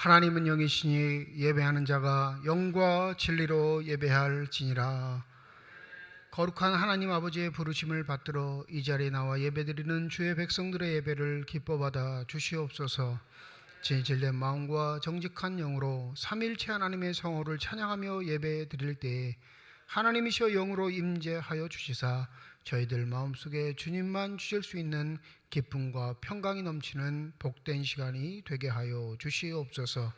하나님은 영이시니 예배하는 자가 영과 진리로 예배할지니라. 거룩한 하나님 아버지의 부르심을 받들어 이 자리에 나와 예배드리는 주의 백성들의 예배를 기뻐 받아 주시옵소서. 진실된 마음과 정직한 영으로 삼위일체 하나님의 성호를 찬양하며 예배드릴 때에 하나님이시여 영으로 임재하여 주시사 저희들 마음속에 주님만 주실 수 있는 기쁨과 평강이 넘치는 복된 시간이 되게 하여 주시옵소서.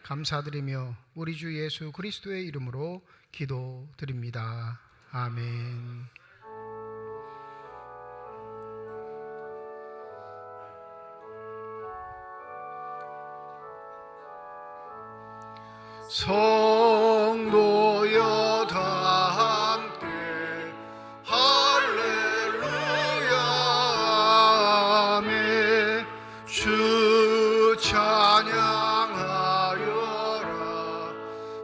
감사드리며 우리 주 예수 그리스도의 이름으로 기도드립니다. 아멘. 성도여 다 함께 할렐루야 아멘. 주 찬양하여라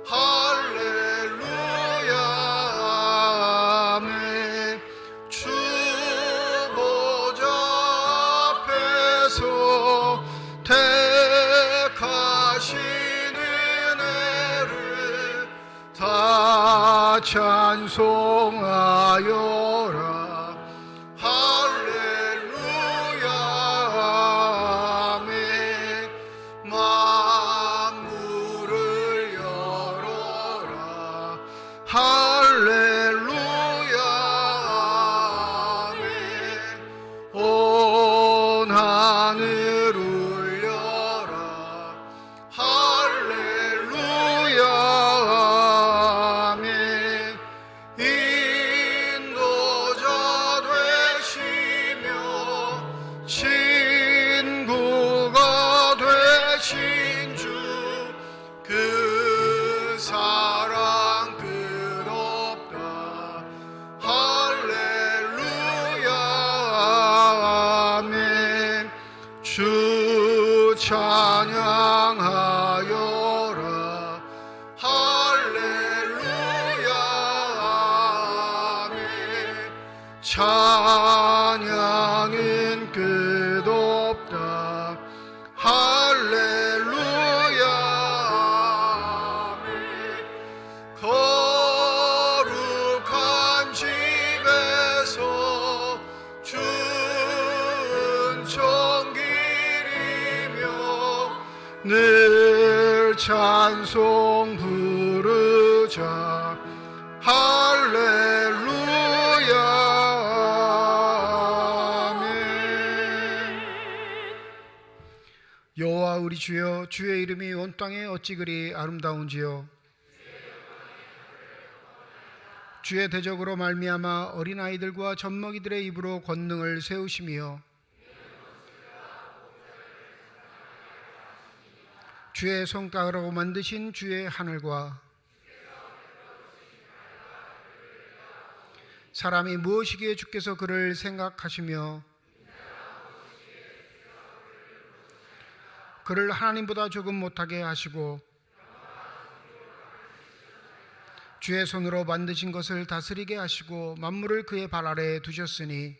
할렐루야 아멘. 주 보좌 앞에서 택하신 다 찬송하여라 할렐루야 아멘. 만물을 열어라 할렐루야 아멘. 온 하늘 울려라 할렐루야 친구가 되신 주 그 사랑 끝없다 할렐루야 아멘. 주 찬양하여라 할렐루야 아멘. 찬양은 끝없다 할렐루야 아멘. 거룩한 집에서 준천 길이며 늘 찬송 부르자 할렐루야 여호와 우리 주여, 주의 이름이 온 땅에 어찌 그리 아름다운지요. 주의 대적으로 말미암아 어린아이들과 젖먹이들의 입으로 권능을 세우시며 주의 손가락으로 만드신 주의 하늘과 사람이 무엇이기에 주께서 그를 생각하시며 그를 하나님보다 조금 못하게 하시고 주의 손으로 만드신 것을 다스리게 하시고 만물을 그의 발 아래에 두셨으니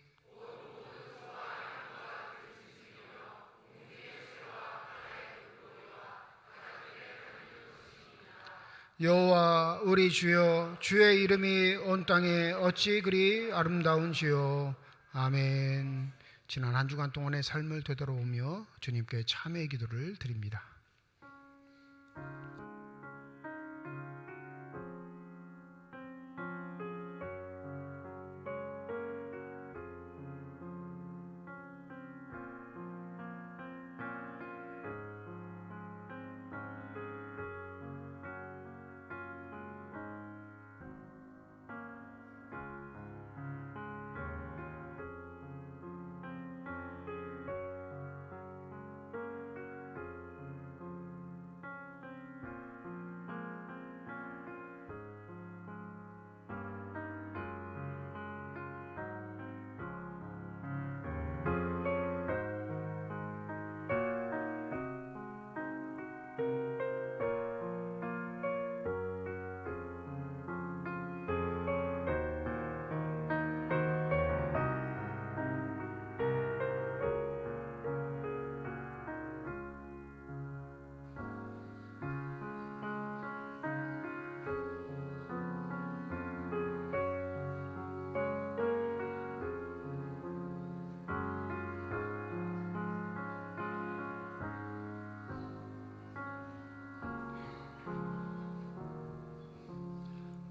여호와 우리 주여, 주의 이름이 온 땅에 어찌 그리 아름다운지요. 아멘. 지난 한 주간 동안의 삶을 되돌아보며 주님께 참회의 기도를 드립니다.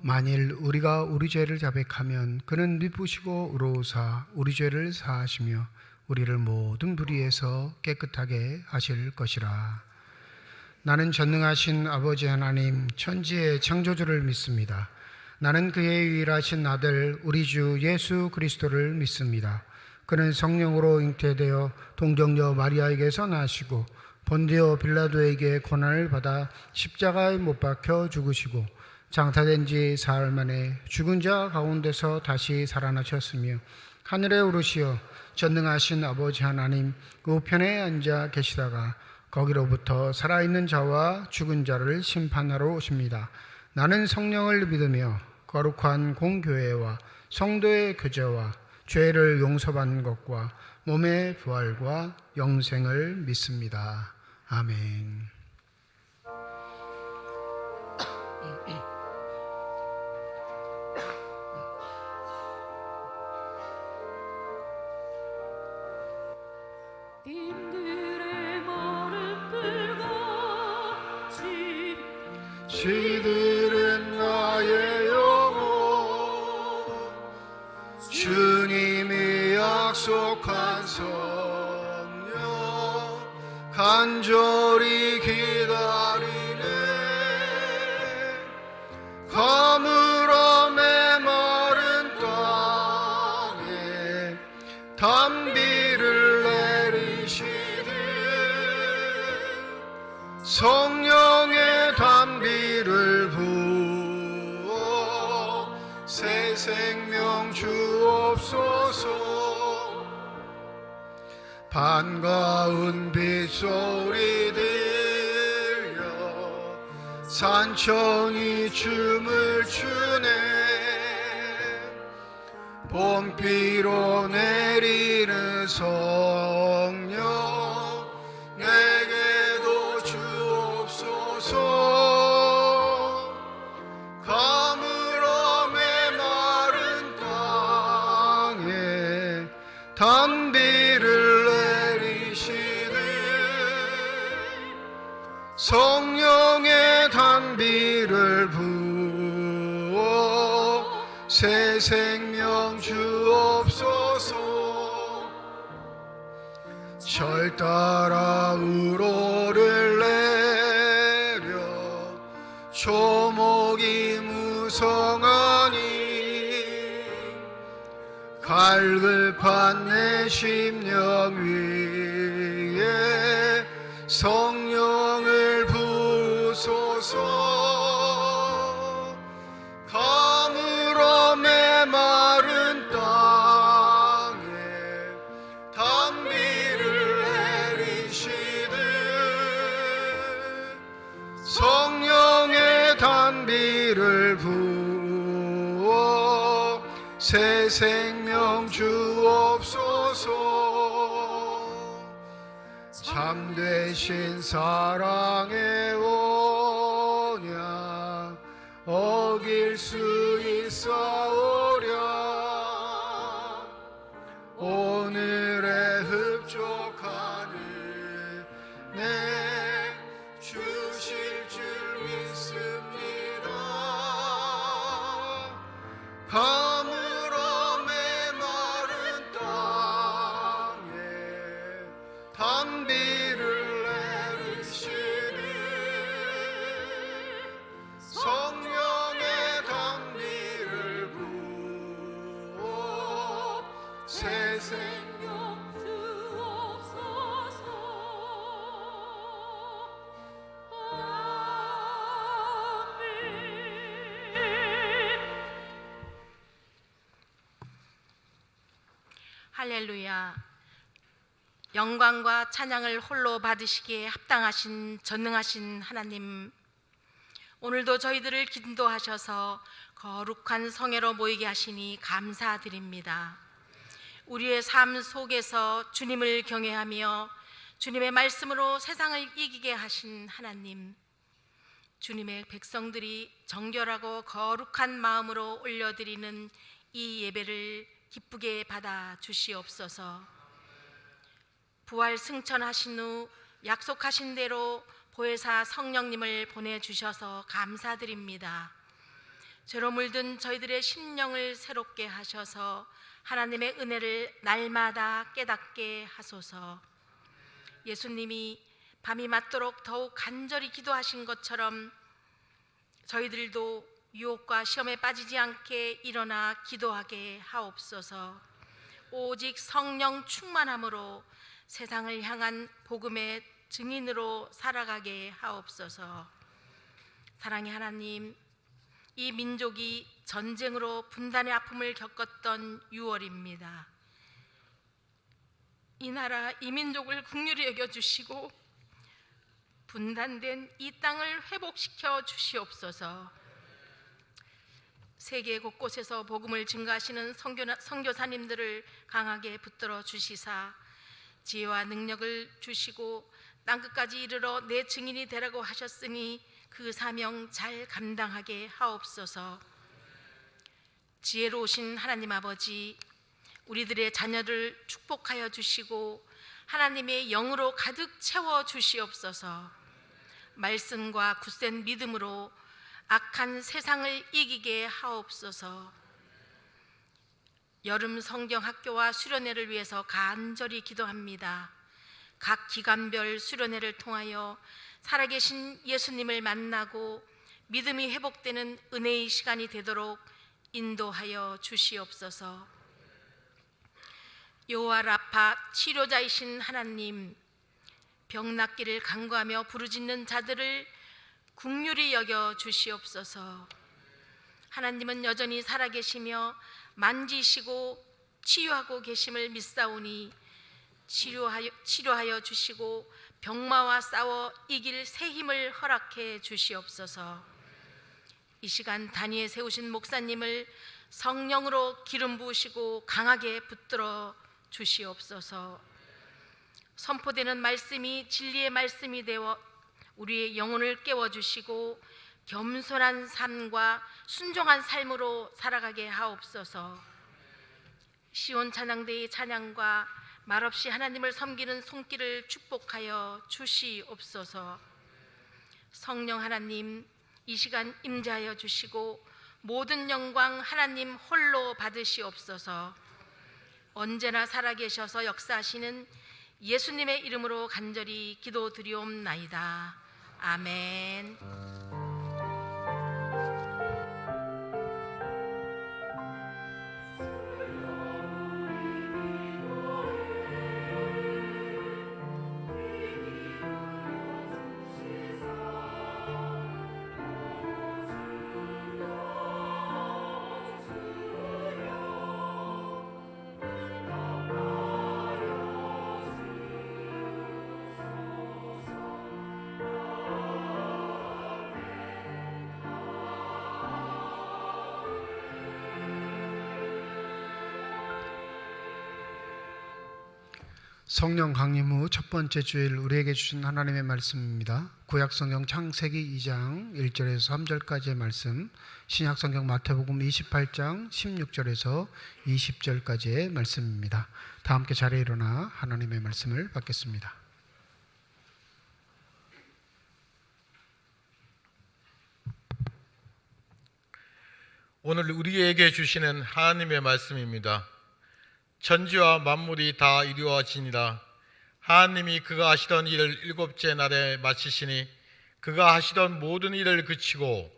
만일 우리가 우리 죄를 자백하면 그는 미쁘시고 의로우사 우리 죄를 사하시며 우리를 모든 불의에서 깨끗하게 하실 것이라. 나는 전능하신 아버지 하나님 천지의 창조주를 믿습니다. 나는 그의 유일하신 아들 우리 주 예수 그리스도를 믿습니다. 그는 성령으로 잉태되어 동정녀 마리아에게서 나시고 본디오 빌라도에게 고난을 받아 십자가에 못 박혀 죽으시고 장사된 지 사흘 만에 죽은 자 가운데서 다시 살아나셨으며 하늘에 오르시어 전능하신 아버지 하나님 그 우편에 앉아 계시다가 거기로부터 살아있는 자와 죽은 자를 심판하러 오십니다. 나는 성령을 믿으며 거룩한 공교회와 성도의 교제와 죄를 용서받는 것과 몸의 부활과 영생을 믿습니다. 아멘. 시들은 나의 영혼 주님이 약속한 성령 간절히 기다리네. 가물어 메마른 땅에 단비를 내리시되 성령의 단비를 부어 새 생명 주옵소서. 반가운 빗소리 들려 산천이 춤을 추네. 봄비로 내리는 성령 내게도 주옵소서. 가물어 메마른 땅에 단비를 내리시네. 성령의 단비를 부어 새 생명 주옵소서. 절 따라 우로를 내려 초목이 무성하니 갈급한 내 심령 위에 성령을 부소서. 가물어 메마른 땅에 단비를 내리시되 성령의 단비를 부어 새 생명 주옵소서. 참되신 사랑의 언약 어길 수 있사오랴. 오늘의 흡족한 은혜 주실 줄 믿습니다. 가물어 메마른 땅에 단비를 내리시니 성령의 단비를 부어 새 생명 주옵소서. 할렐루야. 영광과 찬양을 홀로 받으시기에 합당하신 전능하신 하나님, 오늘도 저희들을 인도하셔서 거룩한 성회로 모이게 하시니 감사드립니다. 우리의 삶 속에서 주님을 경외하며 주님의 말씀으로 세상을 이기게 하신 하나님, 주님의 백성들이 정결하고 거룩한 마음으로 올려드리는 이 예배를 기쁘게 받아 주시옵소서. 부활 승천하신 후 약속하신 대로 보혜사 성령님을 보내주셔서 감사드립니다. 죄로 물든 저희들의 심령을 새롭게 하셔서 하나님의 은혜를 날마다 깨닫게 하소서. 예수님이 밤이 맞도록 더욱 간절히 기도하신 것처럼 저희들도 유혹과 시험에 빠지지 않게 일어나 기도하게 하옵소서. 오직 성령 충만함으로 세상을 향한 복음의 증인으로 살아가게 하옵소서. 사랑의 하나님, 이 민족이 전쟁으로 분단의 아픔을 겪었던 6월입니다. 이 나라, 이 민족을 긍휼히 여겨주시고 분단된 이 땅을 회복시켜 주시옵소서. 세계 곳곳에서 복음을 증거하시는 선교사님들을 강하게 붙들어 주시사 지혜와 능력을 주시고 땅끝까지 이르러 내 증인이 되라고 하셨으니 그 사명 잘 감당하게 하옵소서. 지혜로우신 하나님 아버지, 우리들의 자녀를 축복하여 주시고 하나님의 영으로 가득 채워 주시옵소서. 말씀과 굳센 믿음으로 악한 세상을 이기게 하옵소서. 여름 성경 학교와 수련회를 위해서 간절히 기도합니다. 각 기간별 수련회를 통하여 살아계신 예수님을 만나고 믿음이 회복되는 은혜의 시간이 되도록 인도하여 주시옵소서. 여호와 라파 치료자이신 하나님, 병 낫기를 간구하며 부르짖는 자들을 긍휼히 여겨 주시옵소서. 하나님은 여전히 살아계시며 만지시고 치유하고 계심을 믿사오니 치료하여 주시고 병마와 싸워 이길 새 힘을 허락해 주시옵소서. 이 시간 단위에 세우신 목사님을 성령으로 기름 부으시고 강하게 붙들어 주시옵소서. 선포되는 말씀이 진리의 말씀이 되어 우리의 영혼을 깨워주시고 겸손한 삶과 순종한 삶으로 살아가게 하옵소서. 시온 찬양대의 찬양과 말없이 하나님을 섬기는 손길을 축복하여 주시옵소서. 성령 하나님, 이 시간 임재하여 주시고 모든 영광 하나님 홀로 받으시옵소서. 언제나 살아계셔서 역사하시는 예수님의 이름으로 간절히 기도드리옵나이다. 아멘. 성령 강림 후 첫 번째 주일 우리에게 주신 하나님의 말씀입니다. 구약성경 창세기 2장 1절에서 3절까지의 말씀, 신약성경 마태복음 28장 16절에서 20절까지의 말씀입니다. 다 함께 자리에 일어나 하나님의 말씀을 받겠습니다. 오늘 우리에게 주시는 하나님의 말씀입니다. 천지와 만물이 다 이루어지니라. 하나님이 그가 하시던 일을 일곱째 날에 마치시니 그가 하시던 모든 일을 그치고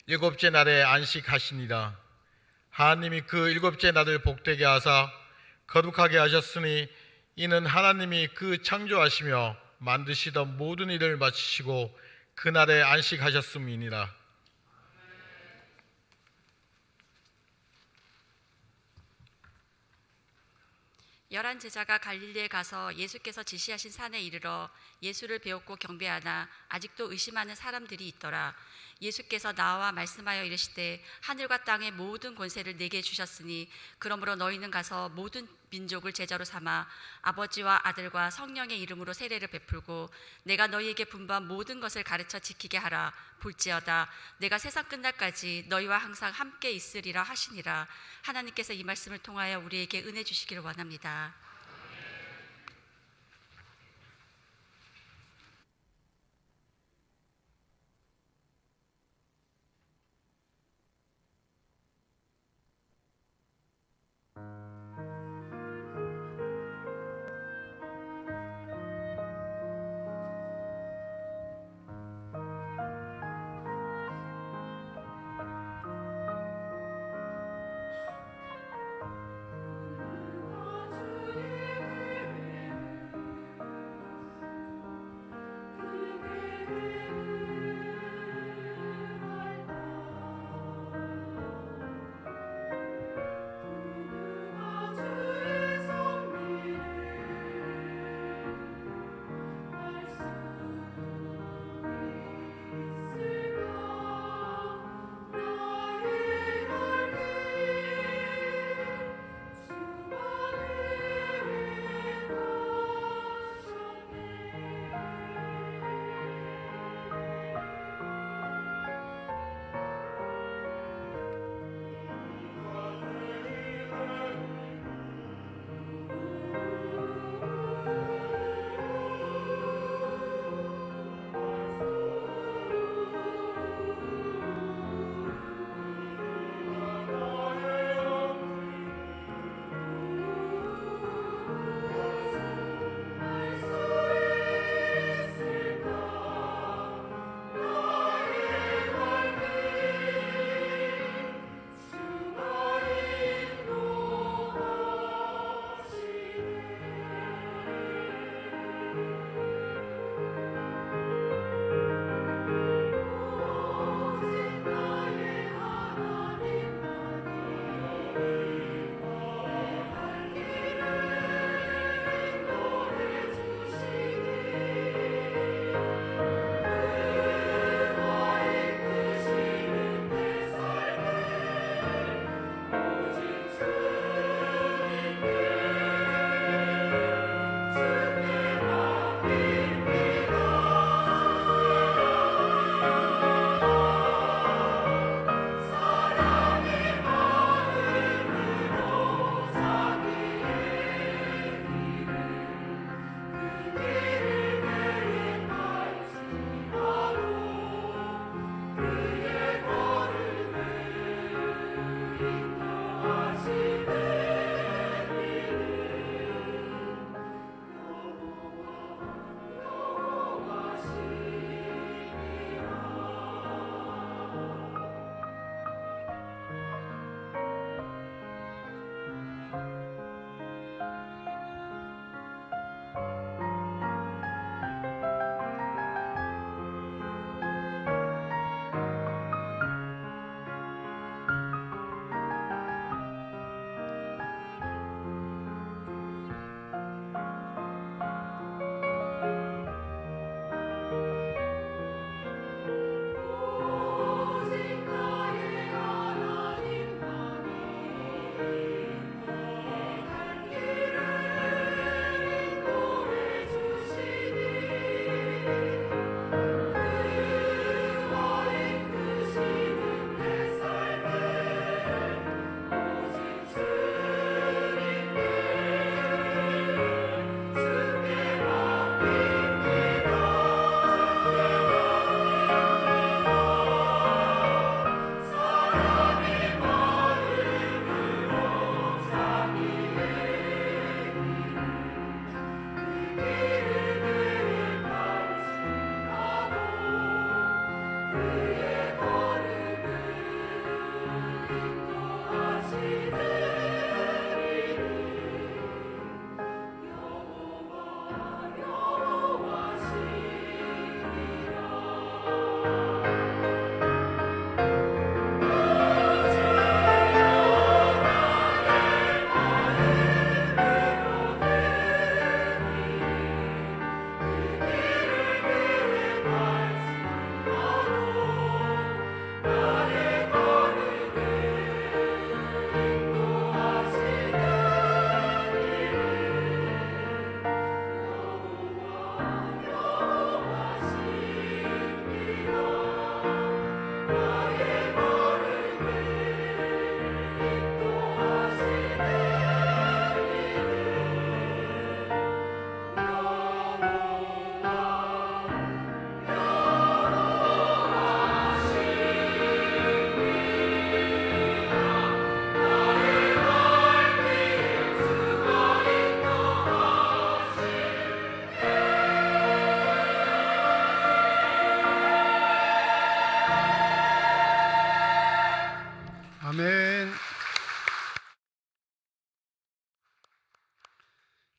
일곱째 날에 안식하시니라. 하나님이 그 일곱째 날을 복되게 하사 거룩하게 하셨으니 이는 하나님이 그 창조하시며 만드시던 모든 일을 마치시고 그날에 안식하셨음이니라. 열한 제자가 갈릴리에 가서 예수께서 지시하신 산에 이르러 예수를 배웠고 경배하나 아직도 의심하는 사람들이 있더라. 예수께서 나와 말씀하여 이르시되 하늘과 땅의 모든 권세를 내게 주셨으니 그러므로 너희는 가서 모든 민족을 제자로 삼아 아버지와 아들과 성령의 이름으로 세례를 베풀고 내가 너희에게 분부한 모든 것을 가르쳐 지키게 하라. 볼지어다 내가 세상 끝날까지 너희와 항상 함께 있으리라 하시니라. 하나님께서 이 말씀을 통하여 우리에게 은혜 주시기를 원합니다.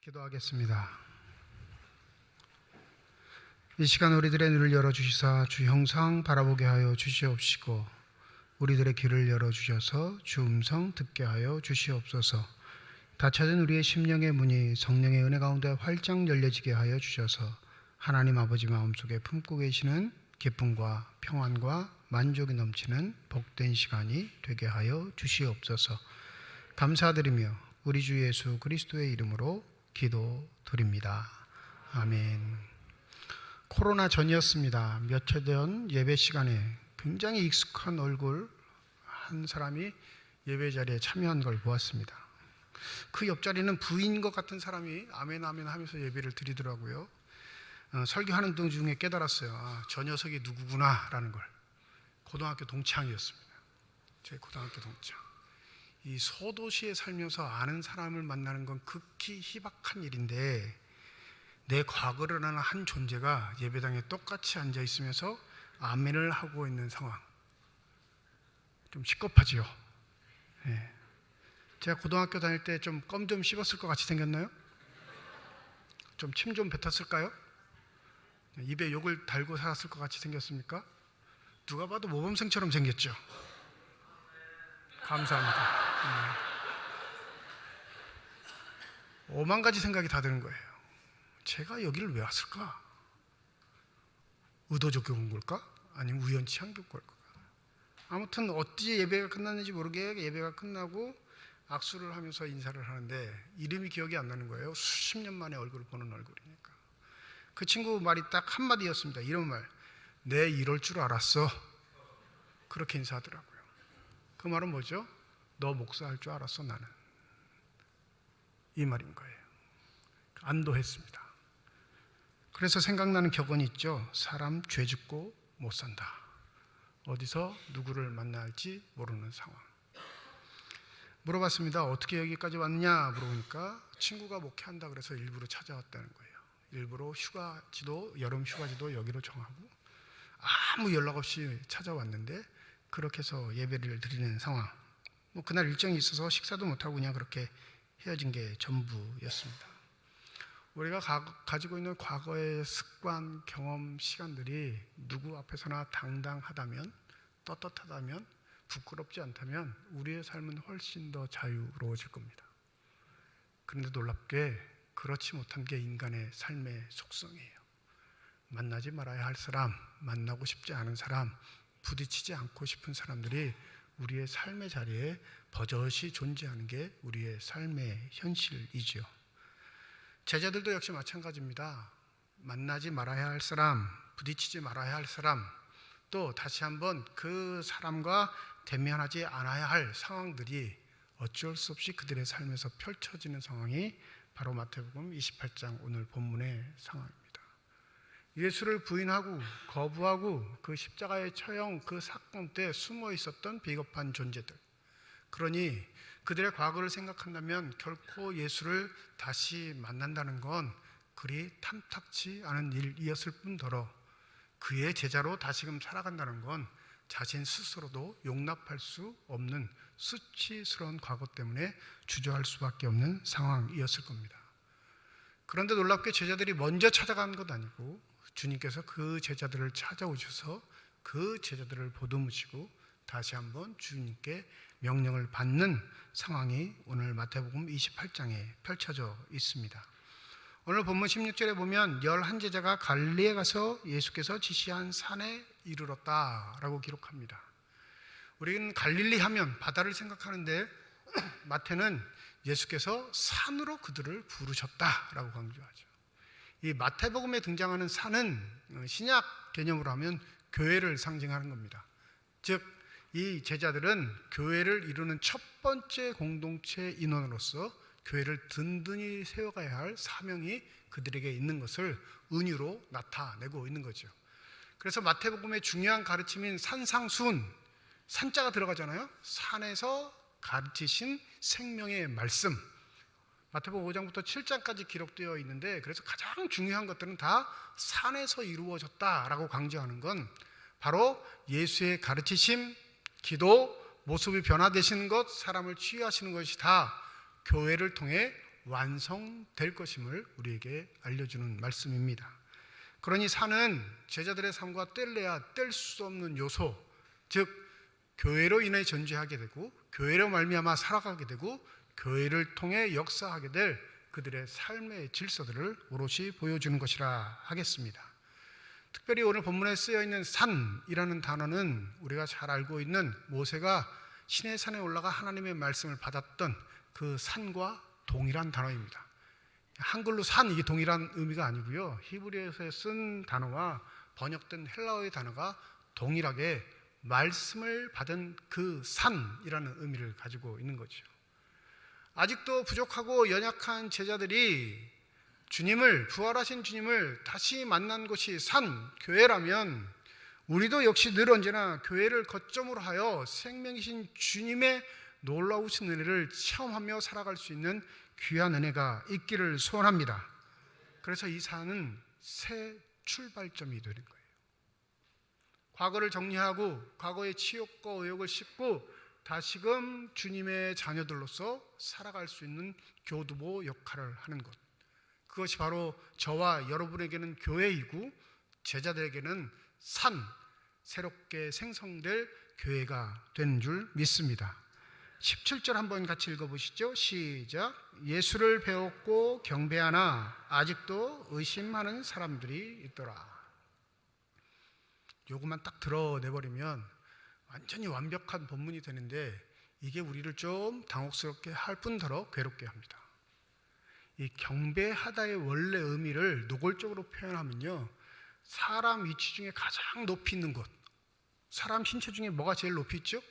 기도하겠습니다. 이 시간 우리들의 눈을 열어주시사 주 형상 바라보게 하여 주시옵시고 우리들의 귀를 열어주셔서 주 음성 듣게 하여 주시옵소서. 닫혀진 우리의 심령의 문이 성령의 은혜 가운데 활짝 열려지게 하여 주셔서 하나님 아버지 마음속에 품고 계시는 기쁨과 평안과 만족이 넘치는 복된 시간이 되게 하여 주시옵소서. 감사드리며 우리 주 예수 그리스도의 이름으로 기도드립니다. 아멘. 코로나 전이었습니다. 며칠 전 예배 시간에 굉장히 익숙한 얼굴 한 사람이 예배 자리에 참여한 걸 보았습니다. 그 옆자리는 부인인 것 같은 사람이 아멘 아멘 하면서 예배를 드리더라고요. 설교하는 도중에 깨달았어요. 아, 저 녀석이 누구구나 라는 걸. 고등학교 동창이었습니다. 제 고등학교 동창. 이 소도시에 살면서 아는 사람을 만나는 건 극히 희박한 일인데 내 과거를 아는 한 존재가 예배당에 똑같이 앉아 있으면서 아멘을 하고 있는 상황. 좀 시겁하지요. 네. 제가 고등학교 다닐 때 좀 껌 좀 씹었을 것 같이 생겼나요? 좀 침 좀 뱉었을까요? 입에 욕을 달고 살았을 것 같이 생겼습니까? 누가 봐도 모범생처럼 생겼죠. 감사합니다. 5만 가지 생각이 다 드는 거예요. 제가 여기를 왜 왔을까? 의도적으로 온 걸까? 아니면 우연치 않게 온 걸까? 아무튼 어찌 예배가 끝났는지 모르게 예배가 끝나고 악수를 하면서 인사를 하는데 이름이 기억이 안 나는 거예요. 수십 년 만에 얼굴을 보는 얼굴이니까. 그 친구 말이 딱 한마디였습니다. 이런 말. 내 이럴 줄 알았어. 그렇게 인사하더라고요. 그 말은 뭐죠? 너 목사할 줄 알았어 나는. 이 말인 거예요. 안도했습니다. 그래서 생각나는 격언이 있죠. 사람 죄 짓고 못 산다. 어디서 누구를 만나야 할지 모르는 상황. 물어봤습니다. 어떻게 여기까지 왔냐 물어보니까 친구가 목회한다 그래서 일부러 찾아왔다는 거예요. 일부러 휴가지도 여름 휴가지도 여기로 정하고 아무 연락 없이 찾아왔는데 그렇게 해서 예배를 드리는 상황. 뭐 그날 일정이 있어서 식사도 못하고 그냥 그렇게 헤어진 게 전부였습니다. 우리가 가지고 있는 과거의 습관, 경험, 시간들이 누구 앞에서나 당당하다면, 떳떳하다면, 부끄럽지 않다면 우리의 삶은 훨씬 더 자유로워질 겁니다. 그런데 놀랍게 그렇지 못한 게 인간의 삶의 속성이에요. 만나지 말아야 할 사람, 만나고 싶지 않은 사람, 부딪히지 않고 싶은 사람들이 우리의 삶의 자리에 버젓이 존재하는 게 우리의 삶의 현실이죠. 제자들도 역시 마찬가지입니다. 만나지 말아야 할 사람, 부딪히지 말아야 할 사람, 또 다시 한번 그 사람과 대면하지 않아야 할 상황들이 어쩔 수 없이 그들의 삶에서 펼쳐지는 상황이 바로 마태복음 28장 오늘 본문의 상황입니다. 예수를 부인하고 거부하고 그 십자가의 처형 그 사건 때 숨어 있었던 비겁한 존재들. 그러니 그들의 과거를 생각한다면 결코 예수를 다시 만난다는 건 그리 탐탁치 않은 일이었을 뿐더러 그의 제자로 다시금 살아간다는 건 자신 스스로도 용납할 수 없는 수치스러운 과거 때문에 주저할 수밖에 없는 상황이었을 겁니다. 그런데 놀랍게 제자들이 먼저 찾아간 것 아니고 주님께서 그 제자들을 찾아오셔서 그 제자들을 보듬으시고 다시 한번 주님께 명령을 받는 상황이 오늘 마태복음 28장에 펼쳐져 있습니다. 오늘 본문 16절에 보면 11제자가 갈릴리에 가서 예수께서 지시한 산에 이르렀다라고 기록합니다. 우리는 갈릴리 하면 바다를 생각하는데 마태는 예수께서 산으로 그들을 부르셨다라고 강조하죠. 이 마태복음에 등장하는 산은 신약 개념으로 하면 교회를 상징하는 겁니다. 즉, 이 제자들은 교회를 이루는 첫 번째 공동체 인원으로서 교회를 든든히 세워가야 할 사명이 그들에게 있는 것을 은유로 나타내고 있는 거죠. 그래서 마태복음의 중요한 가르침인 산상순, 산자가 들어가잖아요. 산에서 가르치신 생명의 말씀, 마태복음 5장부터 7장까지 기록되어 있는데 그래서 가장 중요한 것들은 다 산에서 이루어졌다라고 강조하는 건 바로 예수의 가르치심, 기도, 모습이 변화되시는 것, 사람을 치유하시는 것이 다 교회를 통해 완성될 것임을 우리에게 알려주는 말씀입니다. 그러니 산은 제자들의 삶과 뗄래야 뗄 수 없는 요소, 즉 교회로 인해 전제하게 되고 교회로 말미암아 살아가게 되고 교회를 통해 역사하게 될 그들의 삶의 질서들을 오롯이 보여주는 것이라 하겠습니다. 특별히 오늘 본문에 쓰여 있는 산이라는 단어는 우리가 잘 알고 있는 모세가 시내 산에 올라가 하나님의 말씀을 받았던 그 산과 동일한 단어입니다. 한글로 산, 이게 동일한 의미가 아니고요. 히브리어에서 쓴 단어와 번역된 헬라어의 단어가 동일하게 말씀을 받은 그 산이라는 의미를 가지고 있는 거죠. 아직도 부족하고 연약한 제자들이 주님을, 부활하신 주님을 다시 만난 곳이 산, 교회라면 우리도 역시 늘 언제나 교회를 거점으로 하여 생명이신 주님의 놀라우신 은혜를 체험하며 살아갈 수 있는 귀한 은혜가 있기를 소원합니다. 그래서 이 산은 새 출발점이 되는 거예요. 과거를 정리하고 과거의 치욕과 의욕을 씻고 다시금 주님의 자녀들로서 살아갈 수 있는 교두보 역할을 하는 것, 그것이 바로 저와 여러분에게는 교회이고 제자들에게는 산, 새롭게 생성될 교회가 되는 줄 믿습니다. 17절 한번 같이 읽어보시죠. 시작. 예수를 배웠고 경배하나 아직도 의심하는 사람들이 있더라. 요것만 딱 드러내버리면 완전히 완벽한 본문이 되는데 이게 우리를 좀 당혹스럽게 할 뿐더러 괴롭게 합니다. 이 경배하다의 원래 의미를 노골적으로 표현하면요, 사람 위치 중에 가장 높이 있는 곳, 사람 신체 중에 뭐가 제일 높이 있죠?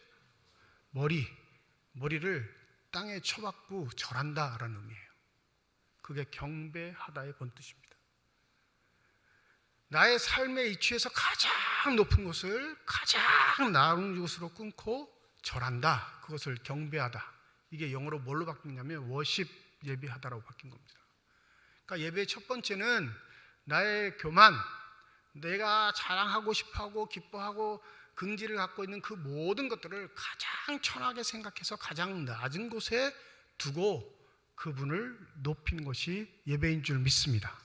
머리를 땅에 쳐박고 절한다라는 의미예요. 그게 경배하다의 본뜻입니다. 나의 삶의 이치에서 가장 높은 곳을 가장 나은 곳으로 끊고 절한다. 그것을 경배하다. 이게 영어로 뭘로 바뀌냐면 워십, 예배하다라고 바뀐 겁니다. 그러니까 예배의 첫 번째는 나의 교만, 내가 자랑하고 싶어하고 기뻐하고 긍지를 갖고 있는 그 모든 것들을 가장 천하게 생각해서 가장 낮은 곳에 두고 그분을 높이는 것이 예배인 줄 믿습니다.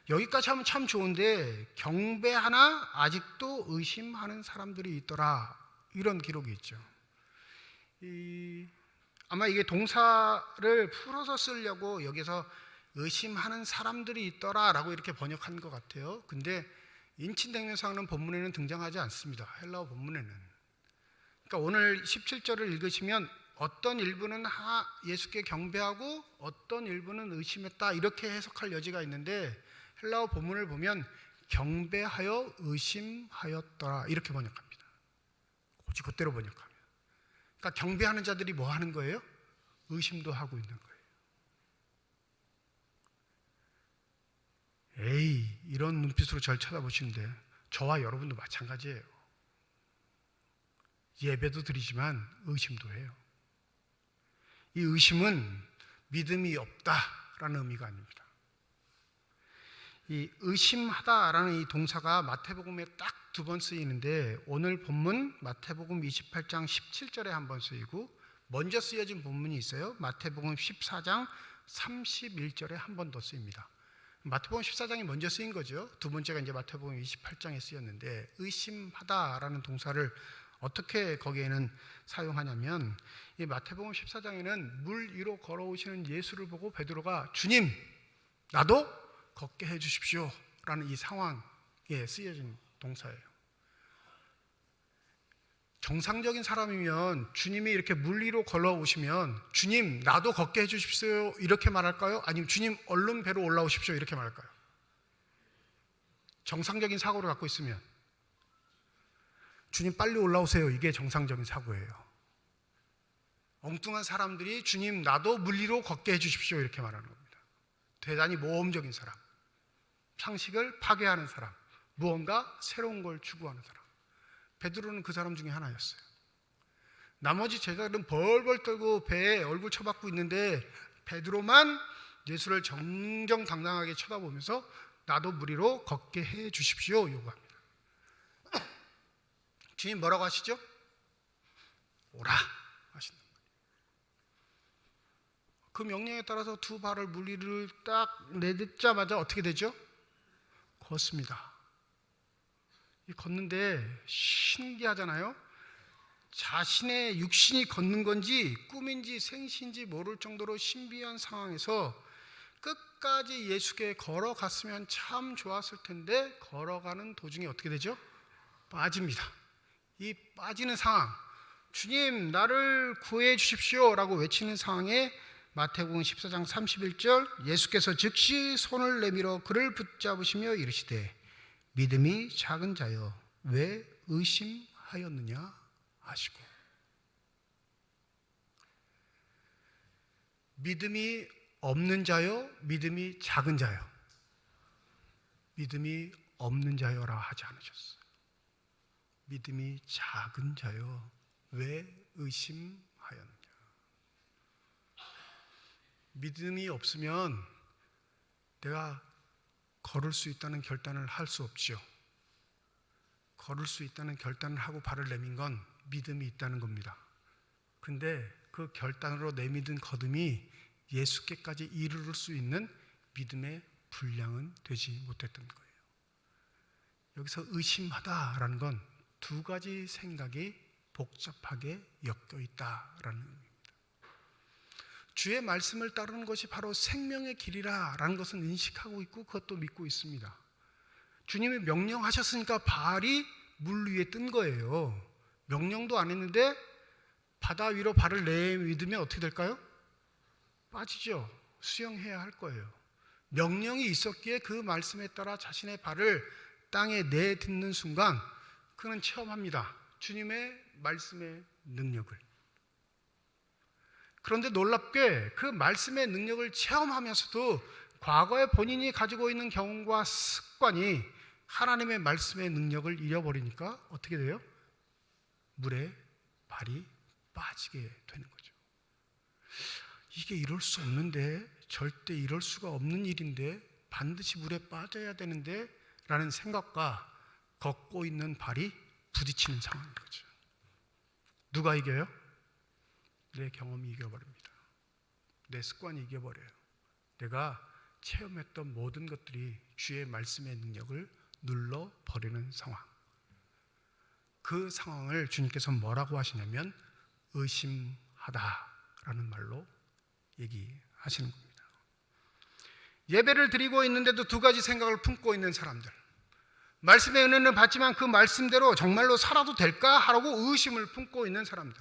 여기까지 하면 참 좋은데 경배하나 아직도 의심하는 사람들이 있더라, 이런 기록이 있죠. 아마 이게 동사를 풀어서 쓰려고 여기서 의심하는 사람들이 있더라라고 이렇게 번역한 것 같아요. 근데 인친대명사는 본문에는 등장하지 않습니다. 헬라어 본문에는. 그러니까 오늘 17절을 읽으시면 어떤 일부는 예수께 경배하고 어떤 일부는 의심했다, 이렇게 해석할 여지가 있는데 헬라어 본문을 보면 경배하여 의심하였더라, 이렇게 번역합니다. 오직 그대로 번역합니다. 그러니까 경배하는 자들이 뭐 하는 거예요? 의심도 하고 있는 거예요. 에이, 이런 눈빛으로 절 쳐다보시는데 저와 여러분도 마찬가지예요. 예배도 드리지만 의심도 해요. 이 의심은 믿음이 없다라는 의미가 아닙니다. 이 의심하다라는 이 동사가 마태복음에 딱 2번 쓰이는데 오늘 본문 마태복음 28장 17절에 한 번 쓰이고 먼저 쓰여진 본문이 있어요. 마태복음 14장 31절에 한 번 더 쓰입니다. 마태복음 14장이 먼저 쓰인 거죠. 두 번째가 이제 마태복음 28장에 쓰였는데 의심하다라는 동사를 어떻게 거기에는 사용하냐면 이 마태복음 14장에는 물 위로 걸어오시는 예수를 보고 베드로가 주님, 나도 걷게 해 주십시오 라는 이 상황에 쓰여진 동사예요. 정상적인 사람이면 주님이 이렇게 물 위로 걸어오시면 주님, 나도 걷게 해 주십시오 이렇게 말할까요? 아니면 주님, 얼른 배로 올라오십시오 이렇게 말할까요? 정상적인 사고를 갖고 있으면 주님 빨리 올라오세요, 이게 정상적인 사고예요. 엉뚱한 사람들이 주님, 나도 물 위로 걷게 해 주십시오 이렇게 말하는 겁니다. 대단히 모험적인 사람, 상식을 파괴하는 사람, 무언가 새로운 걸 추구하는 사람. 베드로는 그 사람 중에 하나였어요. 나머지 제자들은 벌벌 떨고 배에 얼굴 쳐박고 있는데 베드로만 예수를 정정당당하게 쳐다보면서 나도 물 위로 걷게 해 주십시오 요구합니다. 주님 뭐라고 하시죠? 오라 하신다. 그 명령에 따라서 두 발을 물 위를 딱 내딛자마자 어떻게 되죠? 걷습니다. 이 걷는데 신기하잖아요. 자신의 육신이 걷는 건지 꿈인지 생시인지 모를 정도로 신비한 상황에서 끝까지 예수께 걸어갔으면 참 좋았을 텐데 걸어가는 도중에 어떻게 되죠? 빠집니다. 이 빠지는 상황, 주님 나를 구해 주십시오 라고 외치는 상황에 마태복음 14장 31절 예수께서 즉시 손을 내밀어 그를 붙잡으시며 이르시되 믿음이 작은 자여 왜 의심하였느냐 하시고, 믿음이 없는 자요 믿음이 작은 자요, 믿음이 없는 자여라 하지 않으셨어요. 믿음이 작은 자요 왜 의심하였느냐. 믿음이 없으면 내가 걸을 수 있다는 결단을 할 수 없지요. 걸을 수 있다는 결단을 하고 발을 내민 건 믿음이 있다는 겁니다. 근데 그 결단으로 내밀은 거듭이 예수께까지 이르를 수 있는 믿음의 분량은 되지 못했던 거예요. 여기서 의심하다라는 건 두 가지 생각이 복잡하게 엮여 있다라는 의미입니다. 주의 말씀을 따르는 것이 바로 생명의 길이라는 것은 인식하고 있고 그것도 믿고 있습니다. 주님이 명령하셨으니까 발이 물 위에 뜬 거예요. 명령도 안 했는데 바다 위로 발을 내딛으면 어떻게 될까요? 빠지죠. 수영해야 할 거예요. 명령이 있었기에 그 말씀에 따라 자신의 발을 땅에 내딛는 순간 그는 체험합니다. 주님의 말씀의 능력을. 그런데 놀랍게 그 말씀의 능력을 체험하면서도 과거에 본인이 가지고 있는 경험과 습관이 하나님의 말씀의 능력을 잃어버리니까 어떻게 돼요? 물에 발이 빠지게 되는 거죠. 이게 이럴 수 없는데, 절대 이럴 수가 없는 일인데, 반드시 물에 빠져야 되는데 라는 생각과 걷고 있는 발이 부딪히는 상황인 거죠. 누가 이겨요? 내 경험이 이겨버립니다. 내 습관이 이겨버려요. 내가 체험했던 모든 것들이 주의 말씀의 능력을 눌러버리는 상황. 그 상황을 주님께서 뭐라고 하시냐면 의심하다라는 말로 얘기하시는 겁니다. 예배를 드리고 있는데도 두 가지 생각을 품고 있는 사람들, 말씀의 은혜는 받지만 그 말씀대로 정말로 살아도 될까 하라고 의심을 품고 있는 사람들,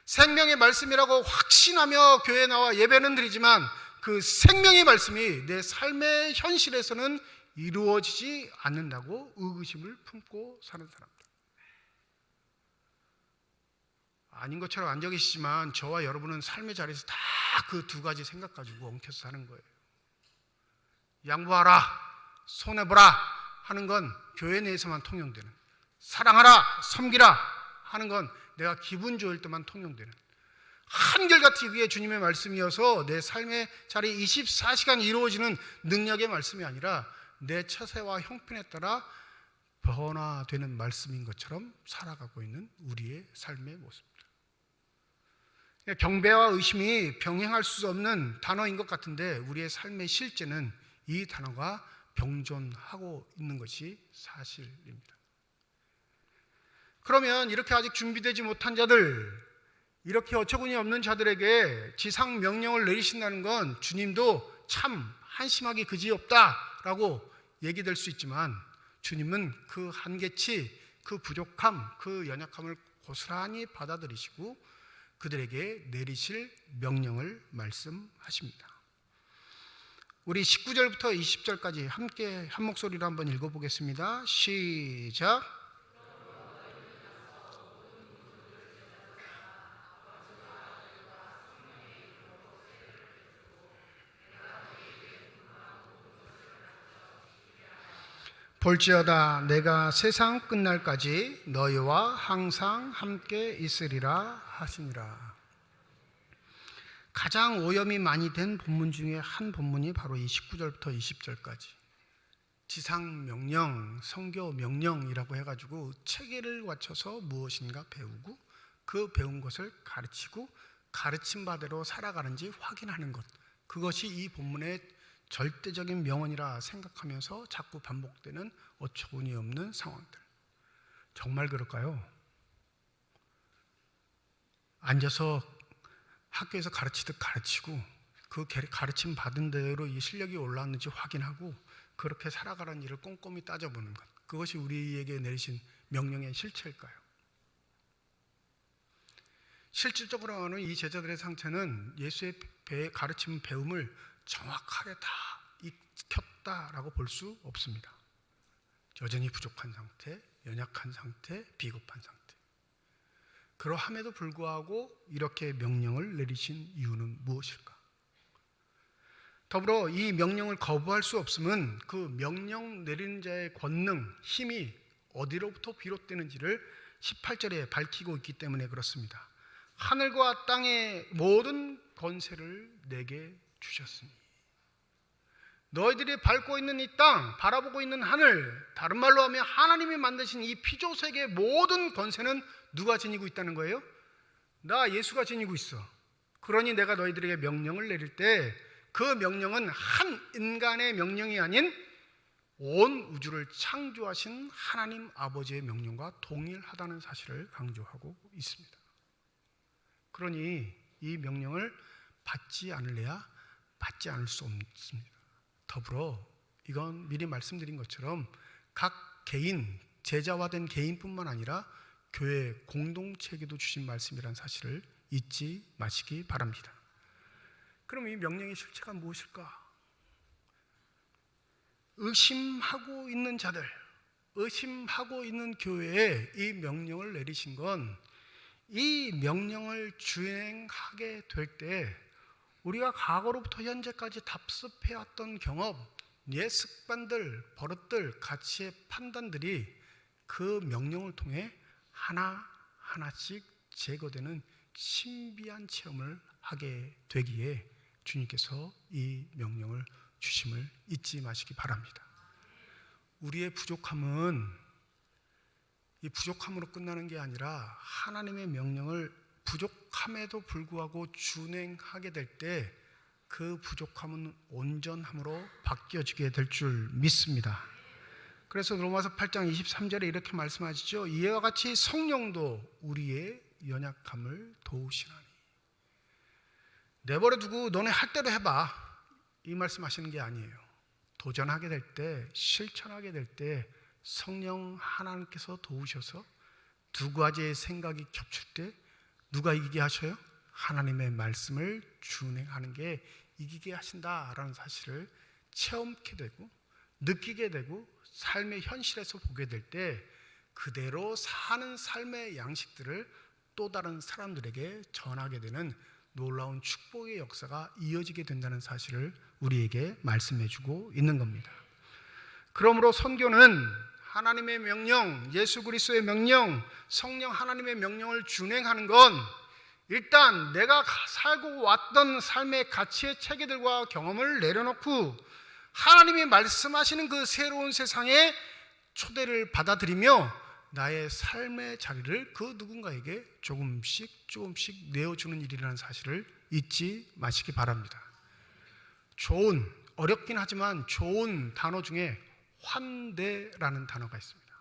생명의 말씀이라고 확신하며 교회에 나와 예배는 드리지만 그 생명의 말씀이 내 삶의 현실에서는 이루어지지 않는다고 의구심을 품고 사는 사람들. 아닌 것처럼 앉아 계시지만 저와 여러분은 삶의 자리에서 다 그 두 가지 생각 가지고 엉켜서 사는 거예요. 양보하라, 손해보라 하는 건 교회 내에서만 통용되는, 사랑하라, 섬기라 하는 건 내가 기분 좋을 때만 통용되는, 한결같이 그게 주님의 말씀이어서 내 삶의 자리 24시간 이루어지는 능력의 말씀이 아니라 내 처세와 형편에 따라 변화되는 말씀인 것처럼 살아가고 있는 우리의 삶의 모습입니다. 경배와 의심이 병행할 수 없는 단어인 것 같은데 우리의 삶의 실제는 이 단어가 병존하고 있는 것이 사실입니다. 그러면 이렇게 아직 준비되지 못한 자들, 이렇게 어처구니 없는 자들에게 지상 명령을 내리신다는 건 주님도 참 한심하기 그지없다라고 얘기될 수 있지만 주님은 그 한계치, 그 부족함, 그 연약함을 고스란히 받아들이시고 그들에게 내리실 명령을 말씀하십니다. 우리 19절부터 20절까지 함께 한 목소리로 한번 읽어보겠습니다. 시작. 볼지어다 내가 세상 끝날까지 너희와 항상 함께 있으리라 하시니라. 가장 오염이 많이 된 본문 중에 한 본문이 바로 이 19절부터 20절까지 지상 명령, 성교 명령이라고 해가지고 체계를 갖춰서 무엇인가 배우고 그 배운 것을 가르치고 가르침 바대로 살아가는지 확인하는 것, 그것이 이 본문의 절대적인 명언이라 생각하면서 자꾸 반복되는 어처구니 없는 상황들. 정말 그럴까요? 앉아서 학교에서 가르치듯 가르치고 그 가르침 받은 대로 이 실력이 올라왔는지 확인하고 그렇게 살아가는 일을 꼼꼼히 따져보는 것, 그것이 우리에게 내리신 명령의 실체일까요? 실질적으로는 이 제자들의 상태는 예수의 가르침 배움을 정확하게 다 익혔다라고 볼 수 없습니다. 여전히 부족한 상태, 연약한 상태, 비겁한 상태. 그러함에도 불구하고 이렇게 명령을 내리신 이유는 무엇일까? 더불어 이 명령을 거부할 수 없음은 그 명령 내리는 자의 권능, 힘이 어디로부터 비롯되는지를 18절에 밝히고 있기 때문에 그렇습니다. 하늘과 땅의 모든 권세를 내게 주셨으니. 너희들이 밟고 있는 이 땅, 바라보고 있는 하늘, 다른 말로 하면 하나님이 만드신 이 피조세계의 모든 권세는 누가 지니고 있다는 거예요? 나 예수가 지니고 있어. 그러니 내가 너희들에게 명령을 내릴 때 그 명령은 한 인간의 명령이 아닌 온 우주를 창조하신 하나님 아버지의 명령과 동일하다는 사실을 강조하고 있습니다. 그러니 이 명령을 받지 않을래야 받지 않을 수 없습니다. 더불어 이건 미리 말씀드린 것처럼 각 개인, 제자화된 개인뿐만 아니라 교회 공동체에게도 주신 말씀이라는 사실을 잊지 마시기 바랍니다. 그럼 이 명령의 실체가 무엇일까? 의심하고 있는 자들, 의심하고 있는 교회에 이 명령을 내리신 건 이 명령을 주행하게 될 때 우리가 과거로부터 현재까지 답습해왔던 경험, 옛 습관들, 버릇들, 가치의 판단들이 그 명령을 통해 하나하나씩 제거되는 신비한 체험을 하게 되기에 주님께서 이 명령을 주심을 잊지 마시기 바랍니다. 우리의 부족함은 이 부족함으로 끝나는 게 아니라 하나님의 명령을 부족함에도 불구하고 준행하게 될 때 그 부족함은 온전함으로 바뀌어지게 될 줄 믿습니다. 그래서 로마서 8장 23절에 이렇게 말씀하시죠. 이와 같이 성령도 우리의 연약함을 도우시나니. 내버려 두고 너네 할 대로 해봐, 이 말씀하시는 게 아니에요. 도전하게 될 때, 실천하게 될 때 성령 하나님께서 도우셔서 두 가지의 생각이 겹칠 때 누가 이기게 하셔요? 하나님의 말씀을 준행하는 게 이기게 하신다라는 사실을 체험하게 되고 느끼게 되고 삶의 현실에서 보게 될 때 그대로 사는 삶의 양식들을 또 다른 사람들에게 전하게 되는 놀라운 축복의 역사가 이어지게 된다는 사실을 우리에게 말씀해 주고 있는 겁니다. 그러므로 선교는 하나님의 명령, 예수 그리스도의 명령, 성령 하나님의 명령을 준행하는 건 일단 내가 살고 왔던 삶의 가치의 체계들과 경험을 내려놓고 하나님이 말씀하시는 그 새로운 세상에 초대를 받아들이며 나의 삶의 자리를 그 누군가에게 조금씩 내어주는 일이라는 사실을 잊지 마시기 바랍니다. 어렵긴 하지만 좋은 단어 중에 환대라는 단어가 있습니다.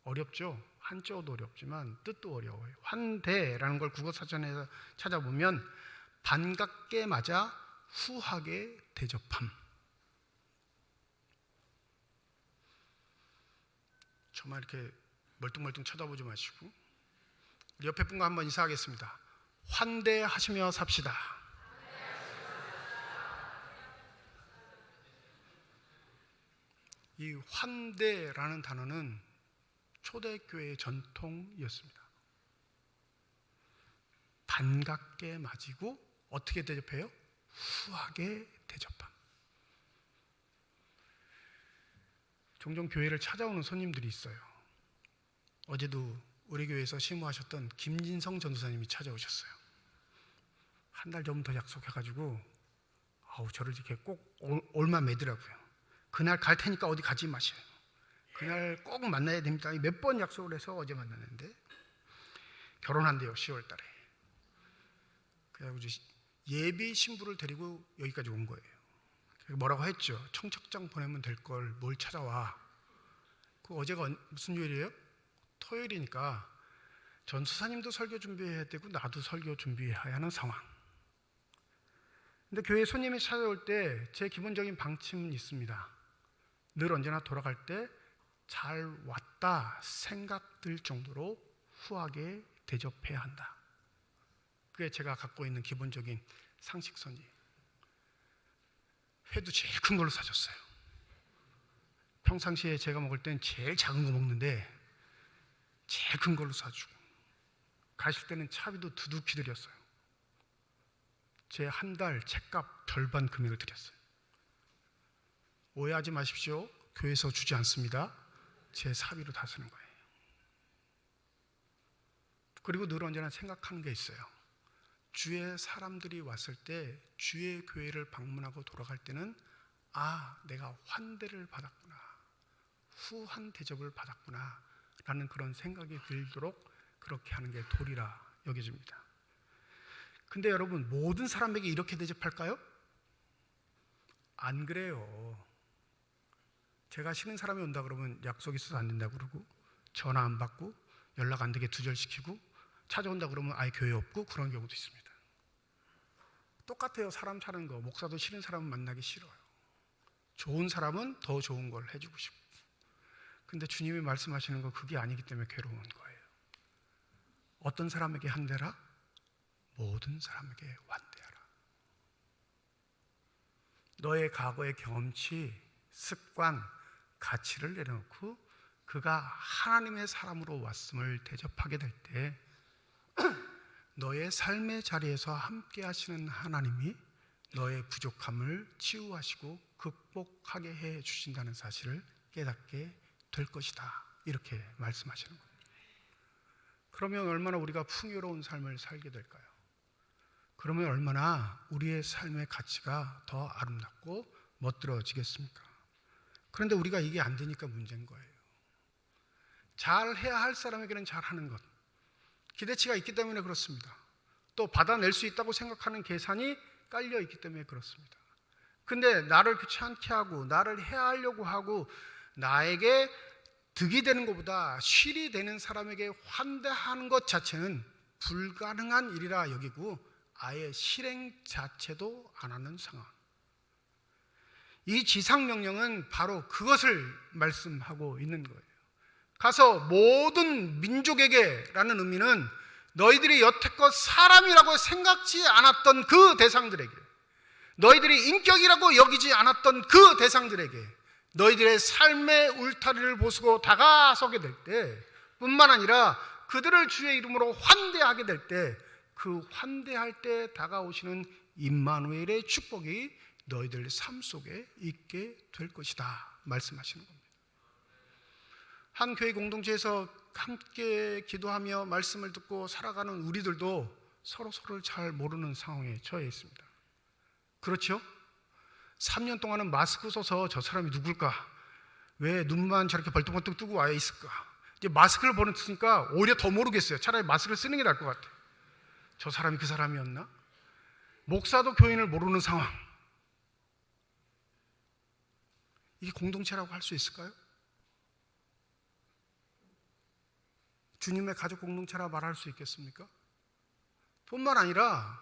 어렵죠? 한자어도 어렵지만 뜻도 어려워요. 환대라는 걸 국어사전에서 찾아보면 반갑게 맞아 후하게 대접함. 정말 이렇게 멀뚱멀뚱 쳐다보지 마시고 우리 옆에 분과 한번 인사하겠습니다. 환대하시며 삽시다. 이 환대라는 단어는 초대교회의 전통이었습니다. 반갑게 맞이고 어떻게 대접해요? 후하게 대접함. 종종 교회를 찾아오는 손님들이 있어요. 어제도 우리 교회에서 심호하셨던 김진성 전도사님이 찾아오셨어요. 한 달 전부터 약속해가지고 저를 이렇게 꼭 올만 매더라고요. 그날 갈 테니까 어디 가지 마세요. 그날 꼭 만나야 됩니다. 몇 번 약속을 해서 어제 만났는데 결혼한대요. 10월 달에. 그래가지고 이제 예비 신부를 데리고 여기까지 온 거예요. 뭐라고 했죠? 청첩장 보내면 될 걸 뭘 찾아와. 어제가 무슨 요일이에요? 토요일이니까 전수사님도 설교 준비해야 되고 나도 설교 준비해야 하는 상황. 근데 교회 손님이 찾아올 때 제 기본적인 방침은 있습니다. 늘 언제나 돌아갈 때 잘 왔다 생각들 정도로 후하게 대접해야 한다. 그게 제가 갖고 있는 기본적인 상식선이에요. 회도 제일 큰 걸로 사줬어요. 평상시에 제가 먹을 땐 제일 작은 거 먹는데 제일 큰 걸로 사주고, 가실 때는 차비도 두둑히 드렸어요. 제 한 달 책값 절반 금액을 드렸어요. 오해하지 마십시오. 교회에서 주지 않습니다. 제 사비로 다 쓰는 거예요. 그리고 늘 언제나 생각하는 게 있어요. 주의 사람들이 왔을 때 주의 교회를 방문하고 돌아갈 때는 내가 환대를 받았구나, 후한 대접을 받았구나 라는 그런 생각이 들도록 그렇게 하는 게 도리라 여겨집니다. 근데 여러분, 모든 사람에게 이렇게 대접할까요? 안 그래요. 제가 싫은 사람이 온다 그러면 약속 있어서 안 된다고 그러고, 전화 안 받고 연락 안 되게 두절시키고, 찾아온다 그러면 아예 교회 없고, 그런 경우도 있습니다. 똑같아요. 사람 사는 거. 목사도 싫은 사람은 만나기 싫어요. 좋은 사람은 더 좋은 걸 해주고 싶고. 근데 주님이 말씀하시는 건 그게 아니기 때문에 괴로운 거예요. 어떤 사람에게 한대라? 모든 사람에게 환대하라. 너의 과거의 경험치, 습관, 가치를 내려놓고 그가 하나님의 사람으로 왔음을 대접하게 될 때 너의 삶의 자리에서 함께 하시는 하나님이 너의 부족함을 치유하시고 극복하게 해 주신다는 사실을 깨닫게 될 것이다. 이렇게 말씀하시는 겁니다. 그러면 얼마나 우리가 풍요로운 삶을 살게 될까요? 그러면 얼마나 우리의 삶의 가치가 더 아름답고 멋들어지겠습니까? 그런데 우리가 이게 안 되니까 문제인 거예요. 잘해야 할 사람에게는 잘하는 것, 기대치가 있기 때문에 그렇습니다. 또 받아낼 수 있다고 생각하는 계산이 깔려 있기 때문에 그렇습니다. 근데 나를 귀찮게 하고 나를 해하려고 하고 나에게 득이 되는 것보다 실이 되는 사람에게 환대하는 것 자체는 불가능한 일이라 여기고 아예 실행 자체도 안 하는 상황. 이 지상명령은 바로 그것을 말씀하고 있는 거예요. 가서 모든 민족에게 라는 의미는 너희들이 여태껏 사람이라고 생각지 않았던 그 대상들에게, 너희들이 인격이라고 여기지 않았던 그 대상들에게 너희들의 삶의 울타리를 부수고 다가서게 될 때 뿐만 아니라 그들을 주의 이름으로 환대하게 될 때 그 환대할 때 다가오시는 임마누엘의 축복이 너희들 삶 속에 있게 될 것이다 말씀하시는 겁니다. 한 교회 공동체에서 함께 기도하며 말씀을 듣고 살아가는 우리들도 서로를 잘 모르는 상황에 처해 있습니다. 그렇죠? 3년 동안은 마스크 써서 저 사람이 누굴까? 왜 눈만 저렇게 벌떡벌떡 뜨고 와 있을까? 이제 마스크를 벗으니까 오히려 더 모르겠어요. 차라리 마스크를 쓰는 게 나을 것 같아요. 저 사람이 그 사람이었나? 목사도 교인을 모르는 상황. 이게 공동체라고 할 수 있을까요? 주님의 가족 공동체라 말할 수 있겠습니까? 뿐만 아니라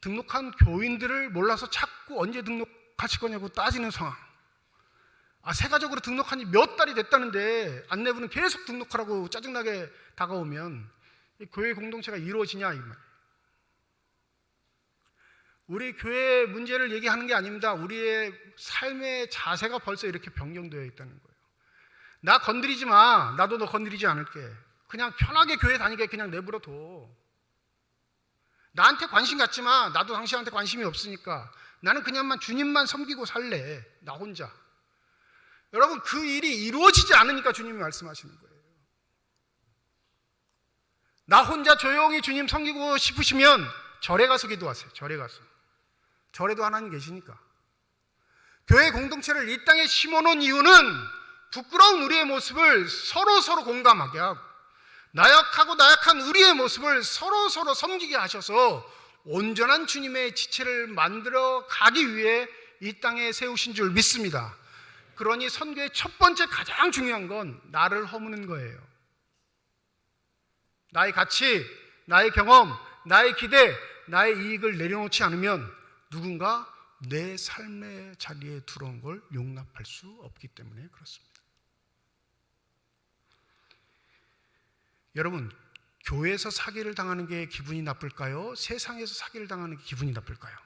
등록한 교인들을 몰라서 자꾸 언제 등록하실 거냐고 따지는 상황. 새 가족으로 등록한 지 몇 달이 됐다는데 안내부는 계속 등록하라고 짜증나게 다가오면 이 교회 공동체가 이루어지냐 이 말이에요. 우리 교회의 문제를 얘기하는 게 아닙니다. 우리의 삶의 자세가 벌써 이렇게 변경되어 있다는 거예요. 나 건드리지 마. 나도 너 건드리지 않을게. 그냥 편하게 교회 다니게 그냥 내버려 둬. 나한테 관심 갖지 마. 나도 당신한테 관심이 없으니까. 나는 그냥만 주님만 섬기고 살래. 나 혼자. 여러분, 그 일이 이루어지지 않으니까 주님이 말씀하시는 거예요. 나 혼자 조용히 주님 섬기고 싶으시면 절에 가서 기도하세요. 절에 가서. 절에도 하나님 계시니까. 교회 공동체를 이 땅에 심어놓은 이유는 부끄러운 우리의 모습을 서로 공감하게 하고 나약하고 나약한 우리의 모습을 서로 섬기게 하셔서 온전한 주님의 지체를 만들어 가기 위해 이 땅에 세우신 줄 믿습니다. 그러니 선교의 첫 번째 가장 중요한 건 나를 허무는 거예요. 나의 가치, 나의 경험, 나의 기대, 나의 이익을 내려놓지 않으면 누군가 내 삶의 자리에 들어온 걸 용납할 수 없기 때문에 그렇습니다. 여러분, 교회에서 사기를 당하는 게 기분이 나쁠까요? 세상에서 사기를 당하는 게 기분이 나쁠까요?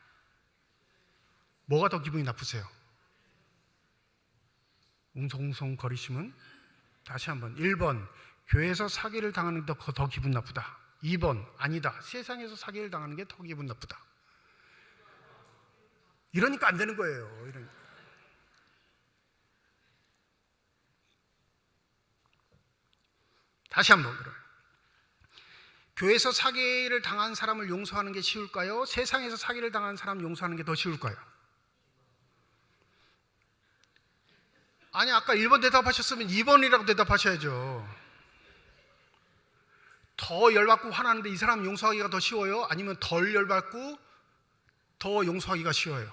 뭐가 더 기분이 나쁘세요? 웅성웅성 거리시면 다시 한번 1번 교회에서 사기를 당하는 게 더 기분 나쁘다. 2번 아니다. 세상에서 사기를 당하는 게 더 기분 나쁘다. 이러니까 안 되는 거예요. 이러니까. 다시 한번 그래요. 교회에서 사기를 당한 사람을 용서하는 게 쉬울까요? 세상에서 사기를 당한 사람 용서하는 게 더 쉬울까요? 아니, 아까 1번 대답하셨으면 2번이라고 대답하셔야죠. 더 열받고 화나는데 이 사람 용서하기가 더 쉬워요? 아니면 덜 열받고 더 용서하기가 쉬워요?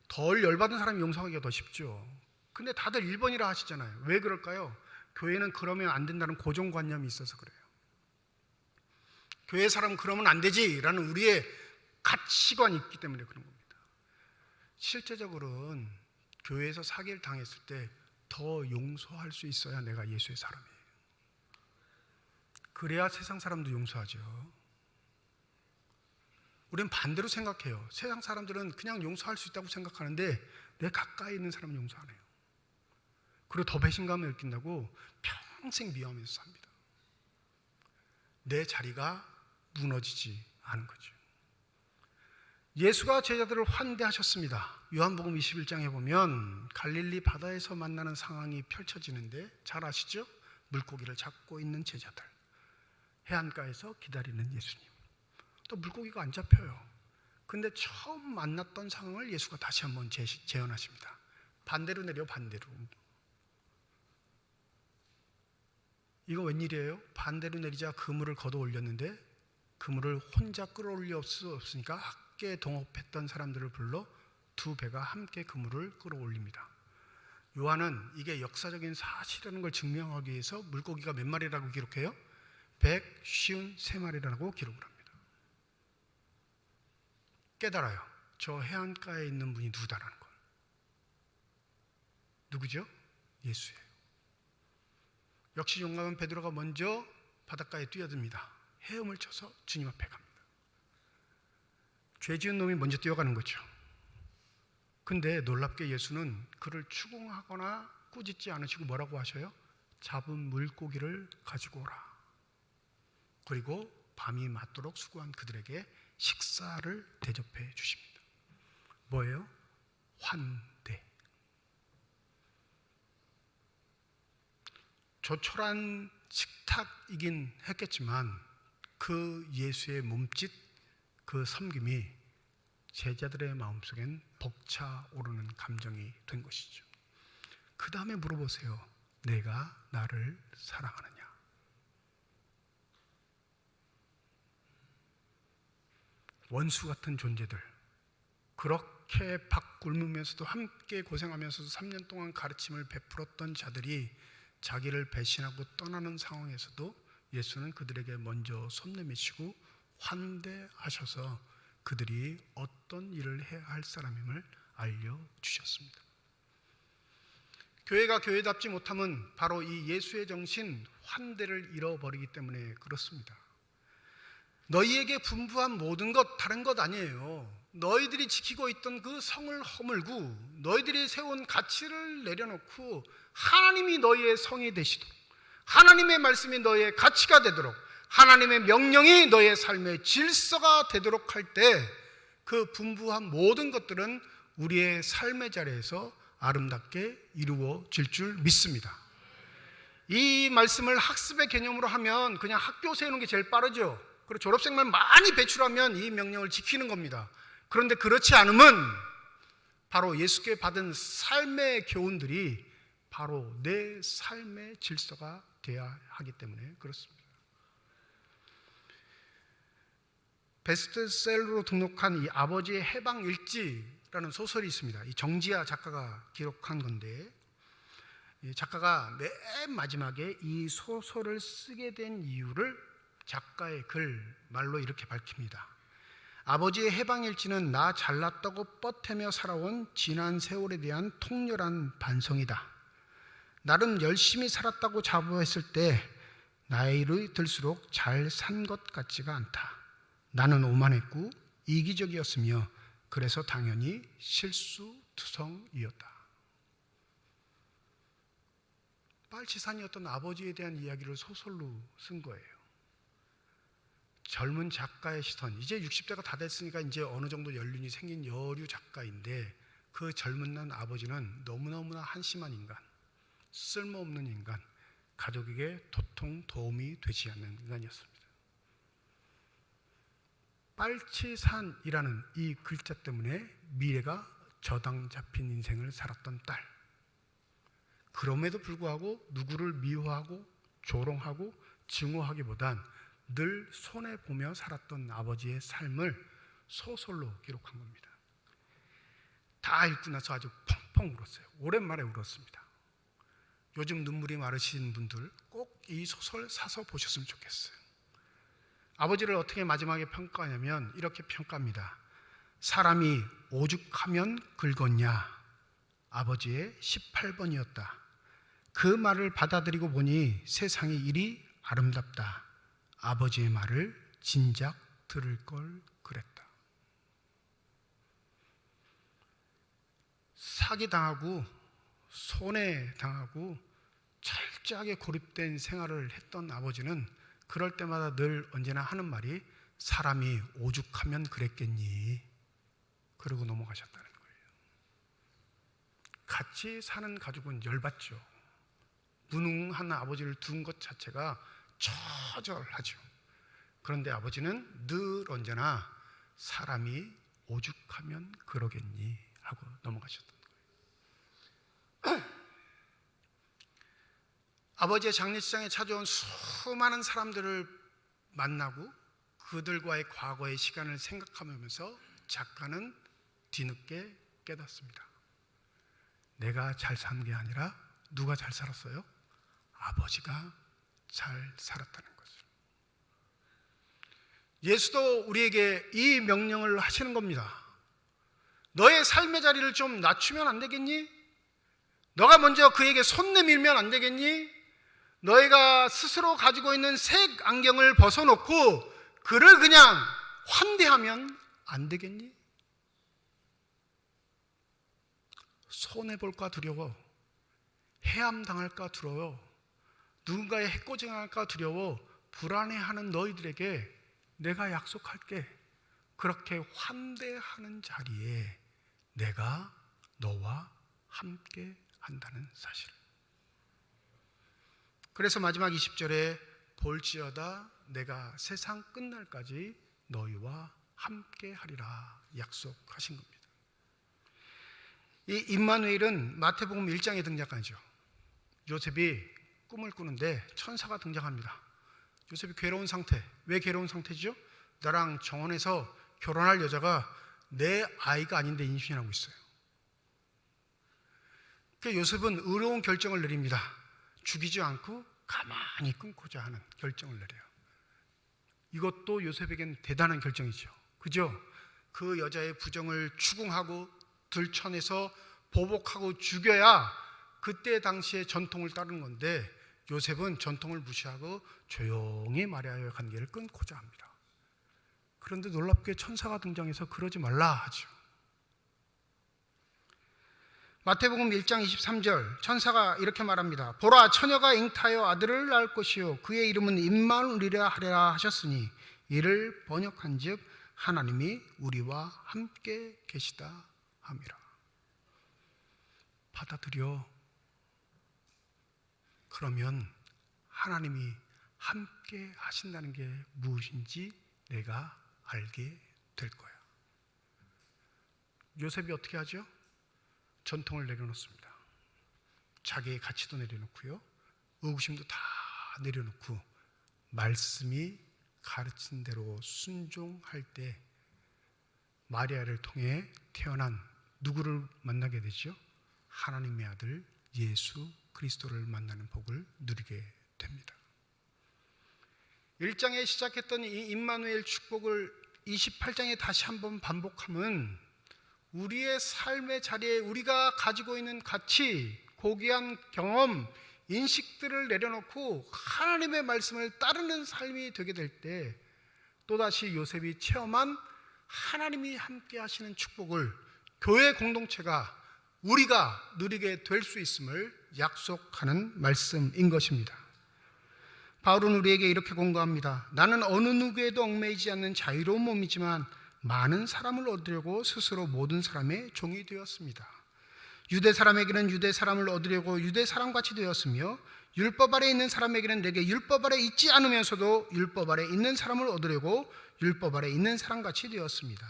덜 열받은 사람이 용서하기가 더 쉽죠. 근데 다들 1번이라 하시잖아요. 왜 그럴까요? 교회는 그러면 안 된다는 고정관념이 있어서 그래요. 교회 사람은 그러면 안 되지라는 우리의 가치관이 있기 때문에 그런 겁니다. 실제적으로는 교회에서 사기를 당했을 때 더 용서할 수 있어야 내가 예수의 사람이에요. 그래야 세상 사람도 용서하죠. 우리는 반대로 생각해요. 세상 사람들은 그냥 용서할 수 있다고 생각하는데 내 가까이 있는 사람은 용서 안 해요. 그리고 더 배신감을 느낀다고 평생 미워하면서 삽니다. 내 자리가 무너지지 않은 거죠. 예수가 제자들을 환대하셨습니다. 요한복음 21장에 보면 갈릴리 바다에서 만나는 상황이 펼쳐지는데 잘 아시죠? 물고기를 잡고 있는 제자들, 해안가에서 기다리는 예수님. 또 물고기가 안 잡혀요. 근데 처음 만났던 상황을 예수가 다시 한번 재현하십니다. 반대로 내려 반대로. 이거 웬일이에요? 반대로 내리자 그물을 걷어 올렸는데 그물을 혼자 끌어올릴 수 없으니까 함께 동업했던 사람들을 불러 두 배가 함께 그물을 끌어올립니다. 요한은 이게 역사적인 사실이라는 걸 증명하기 위해서 물고기가 몇 마리라고 기록해요? 153마리라고 기록을 합니다. 깨달아요. 저 해안가에 있는 분이 누구다라는 걸. 누구죠? 예수예요. 역시 용감한 베드로가 먼저 바닷가에 뛰어듭니다. 헤엄을 쳐서 주님 앞에 갑니다. 죄 지은 놈이 먼저 뛰어가는 거죠. 근데 놀랍게 예수는 그를 추궁하거나 꾸짖지 않으시고 뭐라고 하셔요? 잡은 물고기를 가지고 오라. 그리고 밤이 맞도록 수고한 그들에게 식사를 대접해 주십니다. 뭐예요? 환대. 조촐한 식탁이긴 했겠지만 그 예수의 몸짓, 그 섬김이 제자들의 마음속엔 벅차오르는 감정이 된 것이죠. 그 다음에 물어보세요. 내가 나를 사랑하느냐? 원수 같은 존재들, 그렇게 박 굶으면서도 함께 고생하면서도 3년 동안 가르침을 베풀었던 자들이 자기를 배신하고 떠나는 상황에서도 예수는 그들에게 먼저 손 내미시고 환대하셔서 그들이 어떤 일을 해야 할 사람임을 알려주셨습니다. 교회가 교회답지 못함은 바로 이 예수의 정신 환대를 잃어버리기 때문에 그렇습니다. 너희에게 분부한 모든 것 다른 것 아니에요. 너희들이 지키고 있던 그 성을 허물고 너희들이 세운 가치를 내려놓고 하나님이 너희의 성이 되시도록, 하나님의 말씀이 너희의 가치가 되도록, 하나님의 명령이 너희의 삶의 질서가 되도록 할 때 그 분부한 모든 것들은 우리의 삶의 자리에서 아름답게 이루어질 줄 믿습니다. 이 말씀을 학습의 개념으로 하면 그냥 학교 세우는 게 제일 빠르죠. 그리고 졸업생만 많이 배출하면 이 명령을 지키는 겁니다. 그런데 그렇지 않으면 바로 예수께 받은 삶의 교훈들이 바로 내 삶의 질서가 되어야 하기 때문에 그렇습니다. 베스트셀러로 등록한 이 아버지의 해방일지라는 소설이 있습니다. 이 정지아 작가가 기록한 건데, 이 작가가 맨 마지막에 이 소설을 쓰게 된 이유를 작가의 글 말로 이렇게 밝힙니다. 아버지의 해방일지는 나 잘났다고 뻗대며 살아온 지난 세월에 대한 통렬한 반성이다. 나름 열심히 살았다고 자부했을 때 나이를 들수록 잘 산 것 같지가 않다. 나는 오만했고 이기적이었으며 그래서 당연히 실수투성이었다. 빨치산이었던 아버지에 대한 이야기를 소설로 쓴 거예요. 젊은 작가의 시선, 이제 60대가 다 됐으니까 이제 어느 정도 연륜이 생긴 여류 작가인데, 그 젊은 난 아버지는 너무너무나 한심한 인간, 쓸모없는 인간, 가족에게 도통 도움이 되지 않는 인간이었습니다. 빨치산이라는 이 글자 때문에 미래가 저당 잡힌 인생을 살았던 딸, 그럼에도 불구하고 누구를 미워하고 조롱하고 증오하기보단 늘 손해보며 살았던 아버지의 삶을 소설로 기록한 겁니다. 다 읽고 나서 아주 펑펑 울었어요. 오랜만에 울었습니다. 요즘 눈물이 마르신 분들 꼭 이 소설 사서 보셨으면 좋겠어요. 아버지를 어떻게 마지막에 평가하냐면 이렇게 평가합니다. 사람이 오죽하면 긁었냐. 아버지의 18번이었다. 그 말을 받아들이고 보니 세상이 이리 아름답다. 아버지의 말을 진작 들을 걸 그랬다. 사기당하고 손해당하고 철저하게 고립된 생활을 했던 아버지는 그럴 때마다 늘 언제나 하는 말이 사람이 오죽하면 그랬겠니. 그러고 넘어가셨다는 거예요. 같이 사는 가족은 열받죠. 무능한 아버지를 둔 것 자체가 처절하죠. 그런데 아버지는 늘 언제나 사람이 오죽하면 그러겠니 하고 넘어가셨던 거예요. 아버지의 장례식장에 찾아온 수많은 사람들을 만나고 그들과의 과거의 시간을 생각하면서 작가는 뒤늦게 깨닫습니다. 내가 잘 산 게 아니라 누가 잘 살았어요? 아버지가 잘 살았다는 것을. 예수도 우리에게 이 명령을 하시는 겁니다. 너의 삶의 자리를 좀 낮추면 안 되겠니? 너가 먼저 그에게 손 내밀면 안 되겠니? 너희가 스스로 가지고 있는 색 안경을 벗어놓고 그를 그냥 환대하면 안 되겠니? 손해볼까 두려워, 해함당할까 두려워, 누군가의 해코지할까 두려워 불안해하는 너희들에게 내가 약속할게. 그렇게 환대하는 자리에 내가 너와 함께 한다는 사실. 그래서 마지막 20절에 볼지어다 내가 세상 끝날까지 너희와 함께 하리라 약속하신 겁니다. 이 임마누엘은 마태복음 1장에 등장하죠. 요셉이 꿈을 꾸는데 천사가 등장합니다. 요셉이 괴로운 상태. 왜 괴로운 상태죠? 나랑 정원에서 결혼할 여자가 내 아이가 아닌데 임신하고 있어요. 그래서 요셉은 의로운 결정을 내립니다. 죽이지 않고 가만히 끊고자 하는 결정을 내려요. 이것도 요셉에겐 대단한 결정이죠. 그죠? 그 여자의 부정을 추궁하고 들춰내서 보복하고 죽여야 그때 당시의 전통을 따르는 건데, 요셉은 전통을 무시하고 조용히 마리아와의 관계를 끊고자 합니다. 그런데 놀랍게 천사가 등장해서 그러지 말라 하죠. 마태복음 1장 23절 천사가 이렇게 말합니다. 보라, 처녀가 잉타하여 아들을 낳을 것이요 그의 이름은 임마누엘이라 하리라 하셨으니 이를 번역한즉 하나님이 우리와 함께 계시다 함이라. 받아들여. 그러면 하나님이 함께 하신다는 게 무엇인지 내가 알게 될 거야. 요셉이 어떻게 하죠? 전통을 내려놓습니다. 자기의 가치도 내려놓고요, 의구심도 다 내려놓고 말씀이 가르친 대로 순종할 때 마리아를 통해 태어난 누구를 만나게 되죠? 하나님의 아들 예수 그리스도를 만나는 복을 누리게 됩니다. 1장에 시작했던 이 임마누엘 축복을 28장에 다시 한번 반복하면 우리의 삶의 자리에 우리가 가지고 있는 가치, 고귀한 경험, 인식들을 내려놓고 하나님의 말씀을 따르는 삶이 되게 될 때 또다시 요셉이 체험한 하나님이 함께 하시는 축복을 교회 공동체가 우리가 누리게 될 수 있음을 약속하는 말씀인 것입니다. 바울은 우리에게 이렇게 공고합니다. 나는 어느 누구에도 얽매이지 않는 자유로운 몸이지만 많은 사람을 얻으려고 스스로 모든 사람의 종이 되었습니다. 유대 사람에게는 유대 사람을 얻으려고 유대 사람같이 되었으며 율법 아래 있는 사람에게는 내게 율법 아래 있지 않으면서도 율법 아래 있는 사람을 얻으려고 율법 아래 있는 사람같이 되었습니다.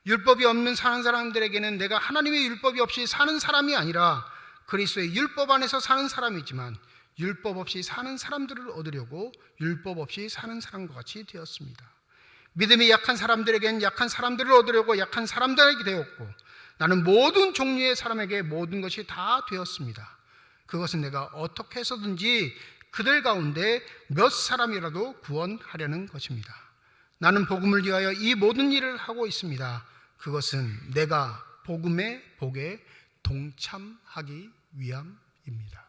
율법이 없는 사는 사람들에게는 내가 하나님의 율법이 없이 사는 사람이 아니라 그리스도의 율법 안에서 사는 사람이지만 율법 없이 사는 사람들을 얻으려고 율법 없이 사는 사람과 같이 되었습니다. 믿음이 약한 사람들에게는 약한 사람들을 얻으려고 약한 사람들에게 되었고 나는 모든 종류의 사람에게 모든 것이 다 되었습니다. 그것은 내가 어떻게 해서든지 그들 가운데 몇 사람이라도 구원하려는 것입니다. 나는 복음을 위하여 이 모든 일을 하고 있습니다. 그것은 내가 복음의 복에 동참하기 위함입니다.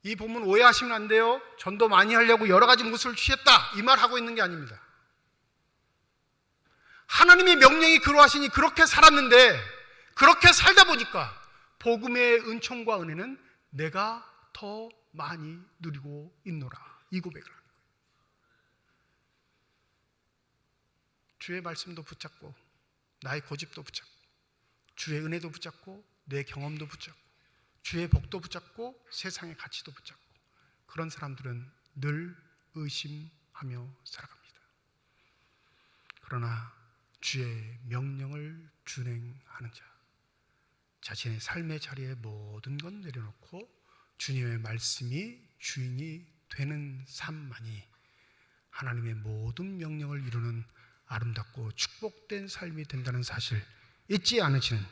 이 본문 오해하시면 안 돼요. 전도 많이 하려고 여러 가지 무술을 취했다 이 말 하고 있는 게 아닙니다. 하나님의 명령이 그러하시니 그렇게 살았는데 그렇게 살다 보니까 복음의 은총과 은혜는 내가 더 많이 누리고 있노라 이 고백을 하는 거예요. 주의 말씀도 붙잡고 나의 고집도 붙잡고 주의 은혜도 붙잡고 내 경험도 붙잡고 주의 복도 붙잡고 세상의 가치도 붙잡고 그런 사람들은 늘 의심하며 살아갑니다. 그러나 주의 명령을 준행하는 자, 자신의 삶의 자리에 모든 것 내려놓고 주님의 말씀이 주인이 되는 삶만이 하나님의 모든 명령을 이루는 아름답고 축복된 삶이 된다는 사실 잊지 않으시는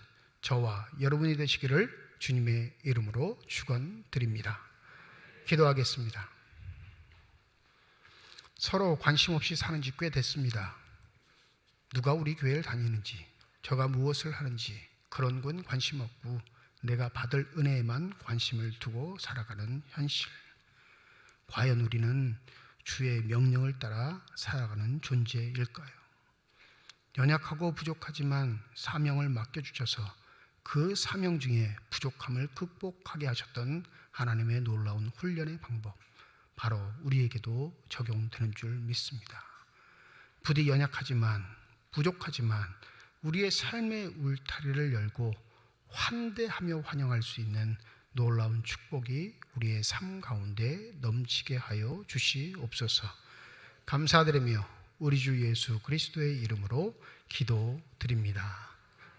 저와 여러분이 되시기를 주님의 이름으로 축원드립니다. 기도하겠습니다. 서로 관심 없이 사는 지 꽤 됐습니다. 누가 우리 교회를 다니는지 저가 무엇을 하는지 그런 건 관심 없고 내가 받을 은혜에만 관심을 두고 살아가는 현실. 과연 우리는 주의 명령을 따라 살아가는 존재일까요? 연약하고 부족하지만 사명을 맡겨주셔서 그 사명 중에 부족함을 극복하게 하셨던 하나님의 놀라운 훈련의 방법, 바로 우리에게도 적용되는 줄 믿습니다. 부디 연약하지만 부족하지만 우리의 삶의 울타리를 열고 환대하며 환영할 수 있는 놀라운 축복이 우리의 삶 가운데 넘치게 하여 주시옵소서. 감사드리며 우리 주 예수 그리스도의 이름으로 기도드립니다.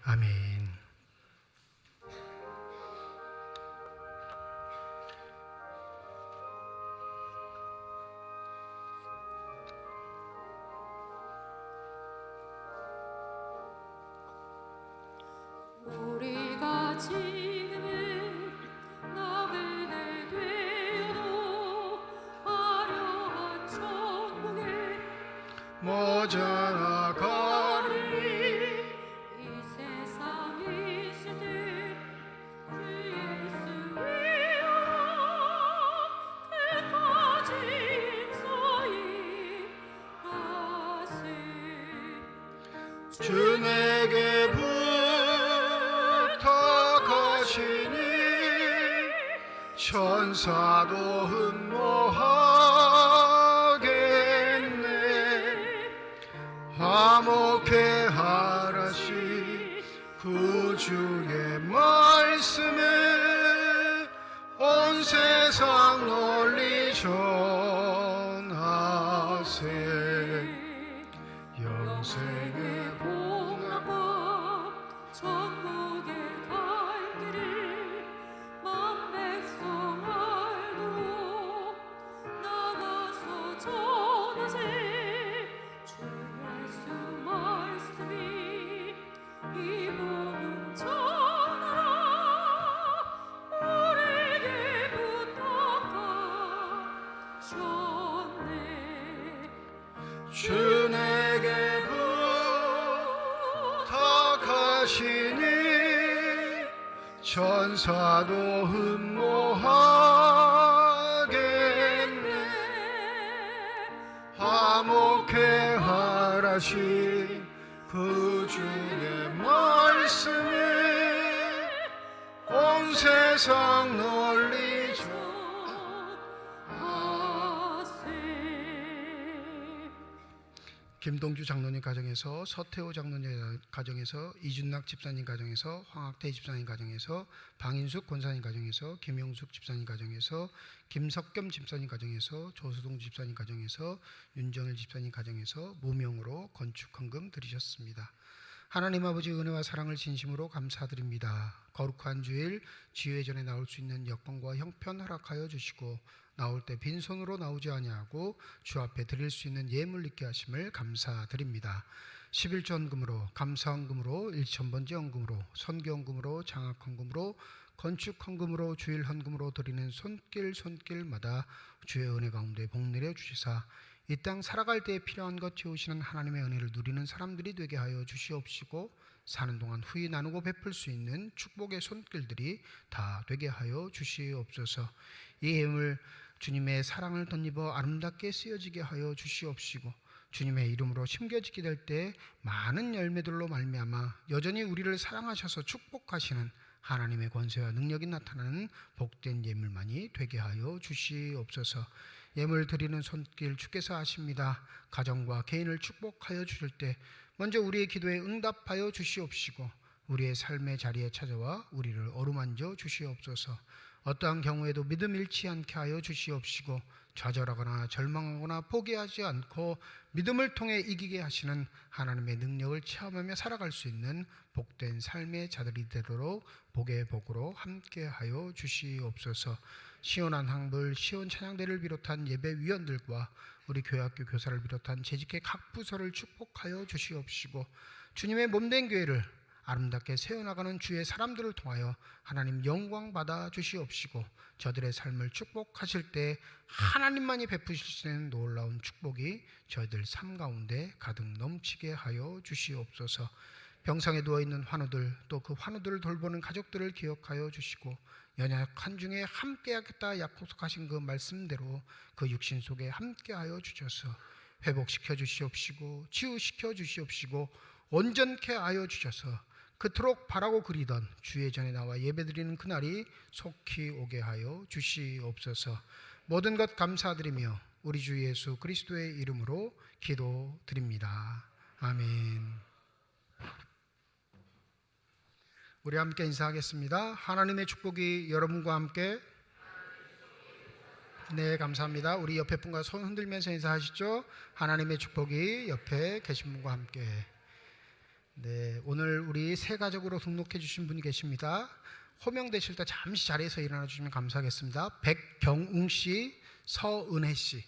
아멘. 우리가 지금은 나그네 되어도 화려한 천국에 모자라가리 이 세상에 있을 때 주 예수 위하여 끝까지 인사히 하세. 주 내게 부탁하시니 천사도 흠모하겠네. 화목해 하라시 구주의 말씀을 온 세상 널리 전하세. 영생의 복락과 천국에 갈 길을 만 백성 알도록 나가서 전하세. 하시니 천사도 흠모하겠네. 화목해 하라신 그 주의 말씀을 온 세상 널리 김동주 장로님 가정에서, 서태호 장로님 가정에서, 이준락 집사님 가정에서, 황학태 집사님 가정에서, 방인숙 권사님 가정에서, 김영숙 집사님 가정에서, 김석겸 집사님 가정에서, 조수동 집사님 가정에서, 윤정일 집사님 가정에서 무명으로 건축 헌금 드리셨습니다. 하나님 아버지 은혜와 사랑을 진심으로 감사드립니다. 거룩한 주일 지회전에 나올 수 있는 여건과 형편 허락하여 주시고 나올 때 빈손으로 나오지 아니하고 주 앞에 드릴 수 있는 예물 있게 하심을 감사드립니다. 11조 헌금으로, 감사 헌금으로, 1,000번째 헌금으로, 선교 헌금으로, 장학 헌금으로, 건축 헌금으로, 주일 헌금으로 드리는 손길마다 주의 은혜 가운데 복 내려 주시사 이 땅 살아갈 때에 필요한 것 채우시는 하나님의 은혜를 누리는 사람들이 되게 하여 주시옵시고 사는 동안 후히 나누고 베풀 수 있는 축복의 손길들이 다 되게 하여 주시옵소서. 이 예물 주님의 사랑을 덧입어 아름답게 쓰여지게 하여 주시옵시고 주님의 이름으로 심겨지게 될 때 많은 열매들로 말미암아 여전히 우리를 사랑하셔서 축복하시는 하나님의 권세와 능력이 나타나는 복된 예물만이 되게 하여 주시옵소서. 예물 드리는 손길 주께서 아십니다. 가정과 개인을 축복하여 주실 때 먼저 우리의 기도에 응답하여 주시옵시고 우리의 삶의 자리에 찾아와 우리를 어루만져 주시옵소서. 어떠한 경우에도 믿음 잃지 않게 하여 주시옵시고 좌절하거나 절망하거나 포기하지 않고 믿음을 통해 이기게 하시는 하나님의 능력을 체험하며 살아갈 수 있는 복된 삶의 자들이 되도록 복의 복으로 함께하여 주시옵소서. 시온한 항불, 시온 찬양대를 비롯한 예배위원들과 우리 교회학교 교사를 비롯한 재직회 각 부서를 축복하여 주시옵시고 주님의 몸된 교회를 아름답게 세워나가는 주의 사람들을 통하여 하나님 영광 받아 주시옵시고 저들의 삶을 축복하실 때 하나님만이 베푸실 수 있는 놀라운 축복이 저희들 삶 가운데 가득 넘치게 하여 주시옵소서. 병상에 누워있는 환우들 또 그 환우들을 돌보는 가족들을 기억하여 주시고 연약한 중에 함께하겠다 약속하신 그 말씀대로 그 육신 속에 함께하여 주셔서 회복시켜 주시옵시고 치유시켜 주시옵시고 온전케 하여 주셔서 그토록 바라고 그리던 주의 전에 나와 예배드리는 그날이 속히 오게 하여 주시옵소서. 모든 것 감사드리며 우리 주 예수 그리스도의 이름으로 기도드립니다. 아멘. 우리 함께 인사하겠습니다. 하나님의 축복이 여러분과 함께. 네, 감사합니다. 우리 옆에 분과 손 흔들면서 인사하시죠. 하나님의 축복이 옆에 계신 분과 함께. 네, 오늘 우리 새 가족으로 등록해 주신 분이 계십니다. 호명되실 때 잠시 자리에서 일어나 주시면 감사하겠습니다. 백경웅 씨, 서은혜 씨.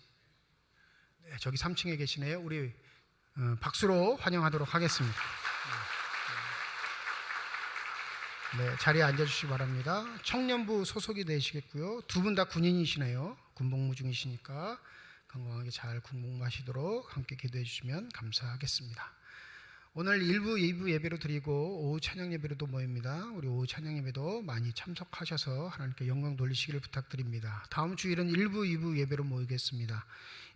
네, 저기 3층에 계시네요. 우리 박수로 환영하도록 하겠습니다. 네, 자리에 앉아주시기 바랍니다. 청년부 소속이 되시겠고요. 두 분 다 군인이시네요. 군복무 중이시니까 건강하게 잘 군복무하시도록 함께 기도해 주시면 감사하겠습니다. 오늘 1부, 2부 예배로 드리고 오후 찬양 예배로도 모입니다. 우리 오후 찬양 예배도 많이 참석하셔서 하나님께 영광 돌리시기를 부탁드립니다. 다음 주일은 1부, 2부 예배로 모이겠습니다.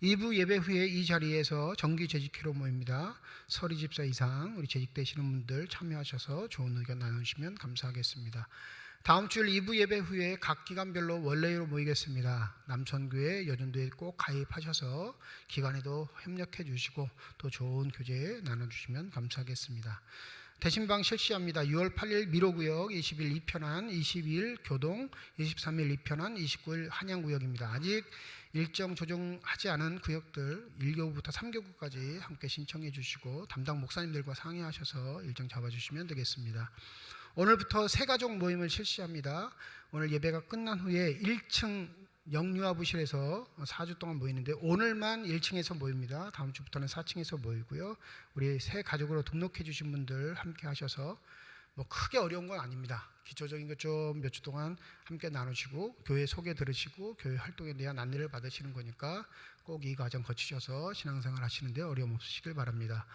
2부 예배 후에 이 자리에서 정기 재직회로 모입니다. 서리 집사 이상 우리 재직되시는 분들 참여하셔서 좋은 의견 나누시면 감사하겠습니다. 다음 주일 2부 예배 후에 각 기간별로 원래로 모이겠습니다. 남천교회, 여전도에 꼭 가입하셔서 기간에도 협력해 주시고 또 좋은 교제 나눠주시면 감사하겠습니다. 대신방 실시합니다. 6월 8일 미로구역, 20일 2편안, 22일 교동, 23일 2편안, 29일 한양구역입니다. 아직 일정 조정하지 않은 구역들 1교구부터 3교구까지 함께 신청해 주시고 담당 목사님들과 상의하셔서 일정 잡아주시면 되겠습니다. 오늘부터 새가족 모임을 실시합니다. 오늘 예배가 끝난 후에 1층 영유아부실에서 4주 동안 모이는데 오늘만 1층에서 모입니다. 다음 주부터는 4층에서 모이고요. 우리 새 가족으로 등록해 주신 분들 함께 하셔서 뭐 크게 어려운 건 아닙니다. 기초적인 것 좀 몇 주 동안 함께 나누시고 교회 소개 들으시고 교회 활동에 대한 안내를 받으시는 거니까 꼭 이 과정 거치셔서 신앙생활 하시는데 어려움 없으시길 바랍니다.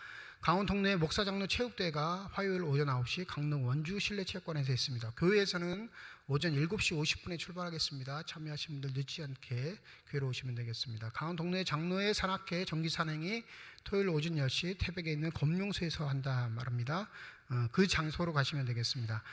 강원 동네 목사장로 체육대회가 화요일 오전 9시 강릉 원주 실내체육관에서 있습니다. 교회에서는 오전 7시 50분에 출발하겠습니다. 참여하신 분들 늦지 않게 교회로 오시면 되겠습니다. 강원 동네 장로회 산악회 정기 산행이 토요일 오전 10시 태백에 있는 검룡소에서 한다 말합니다. 그 장소로 가시면 되겠습니다.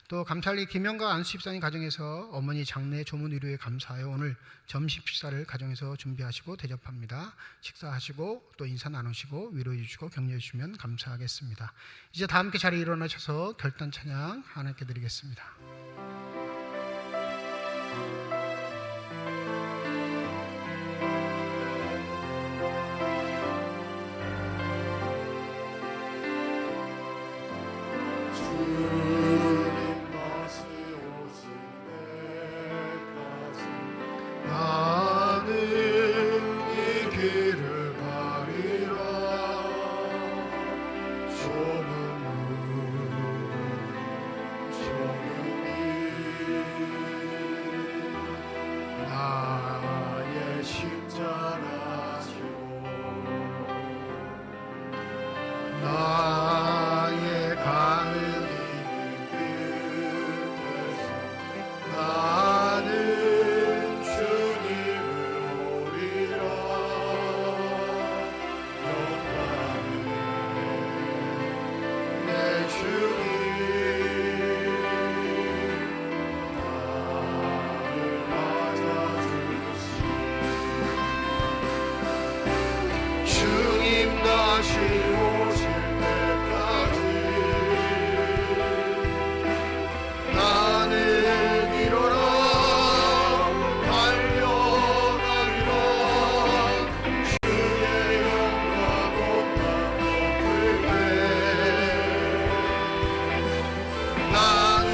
또 감찰리 김영가 안수집사님 가정에서 어머니 장례 조문 의료에 감사하여 오늘 점심 식사를 가정에서 준비하시고 대접합니다. 식사하시고 또 인사 나누시고 위로해 주시고 격려해 주시면 감사하겠습니다. 이제 다 함께 자리에 일어나셔서 결단 찬양 하나님께 드리겠습니다. 나는 이 길을 가리라 좁은 문 나의 십자가 지고 나의 가는 길 끝에서 나는 주님 다시 오실 때까지 나는 일어나 달려가리라 주의 영광 온다 높을 때 나는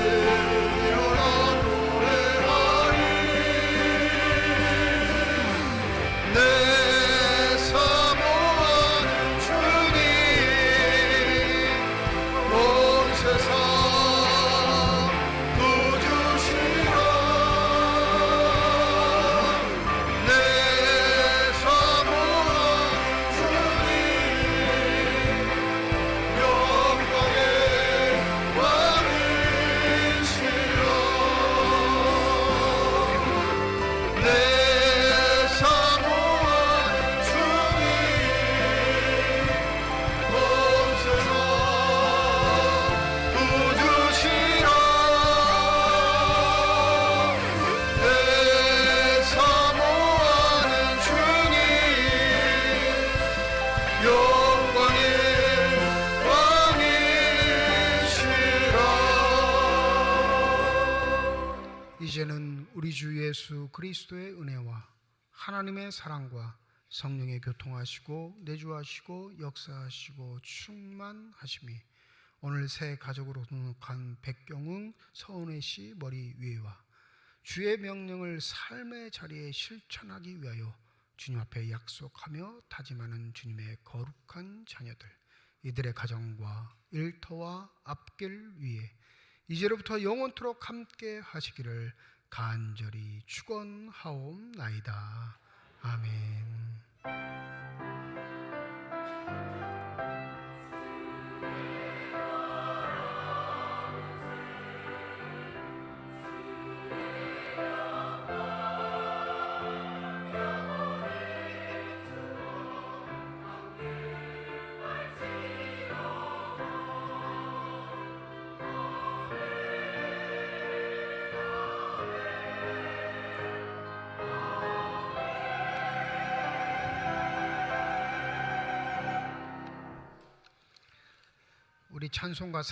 일어나 노래하리 내 사모하는 주님 온 세상 구주시라 내 사모하는 주님 영광의 왕이시라 내 사모하는 주님 온 세상 구주시라 내 사모하는 주님 영광의 왕이시라. 이제는 우리 주 예수 그리스도의 은혜와 하나님의 사랑과 성령의 교통하시고 내주하시고 역사하시고 충만하심이 오늘 새 가족으로 등록한 백경웅 서은혜 씨 머리 위에와 주의 명령을 삶의 자리에 실천하기 위하여 주님 앞에 약속하며 다짐하는 주님의 거룩한 자녀들 이들의 가정과 일터와 앞길 위에 이제로부터 영원토록 함께 하시기를 간절히 축원하옵나이다. 아멘. 우리 찬송가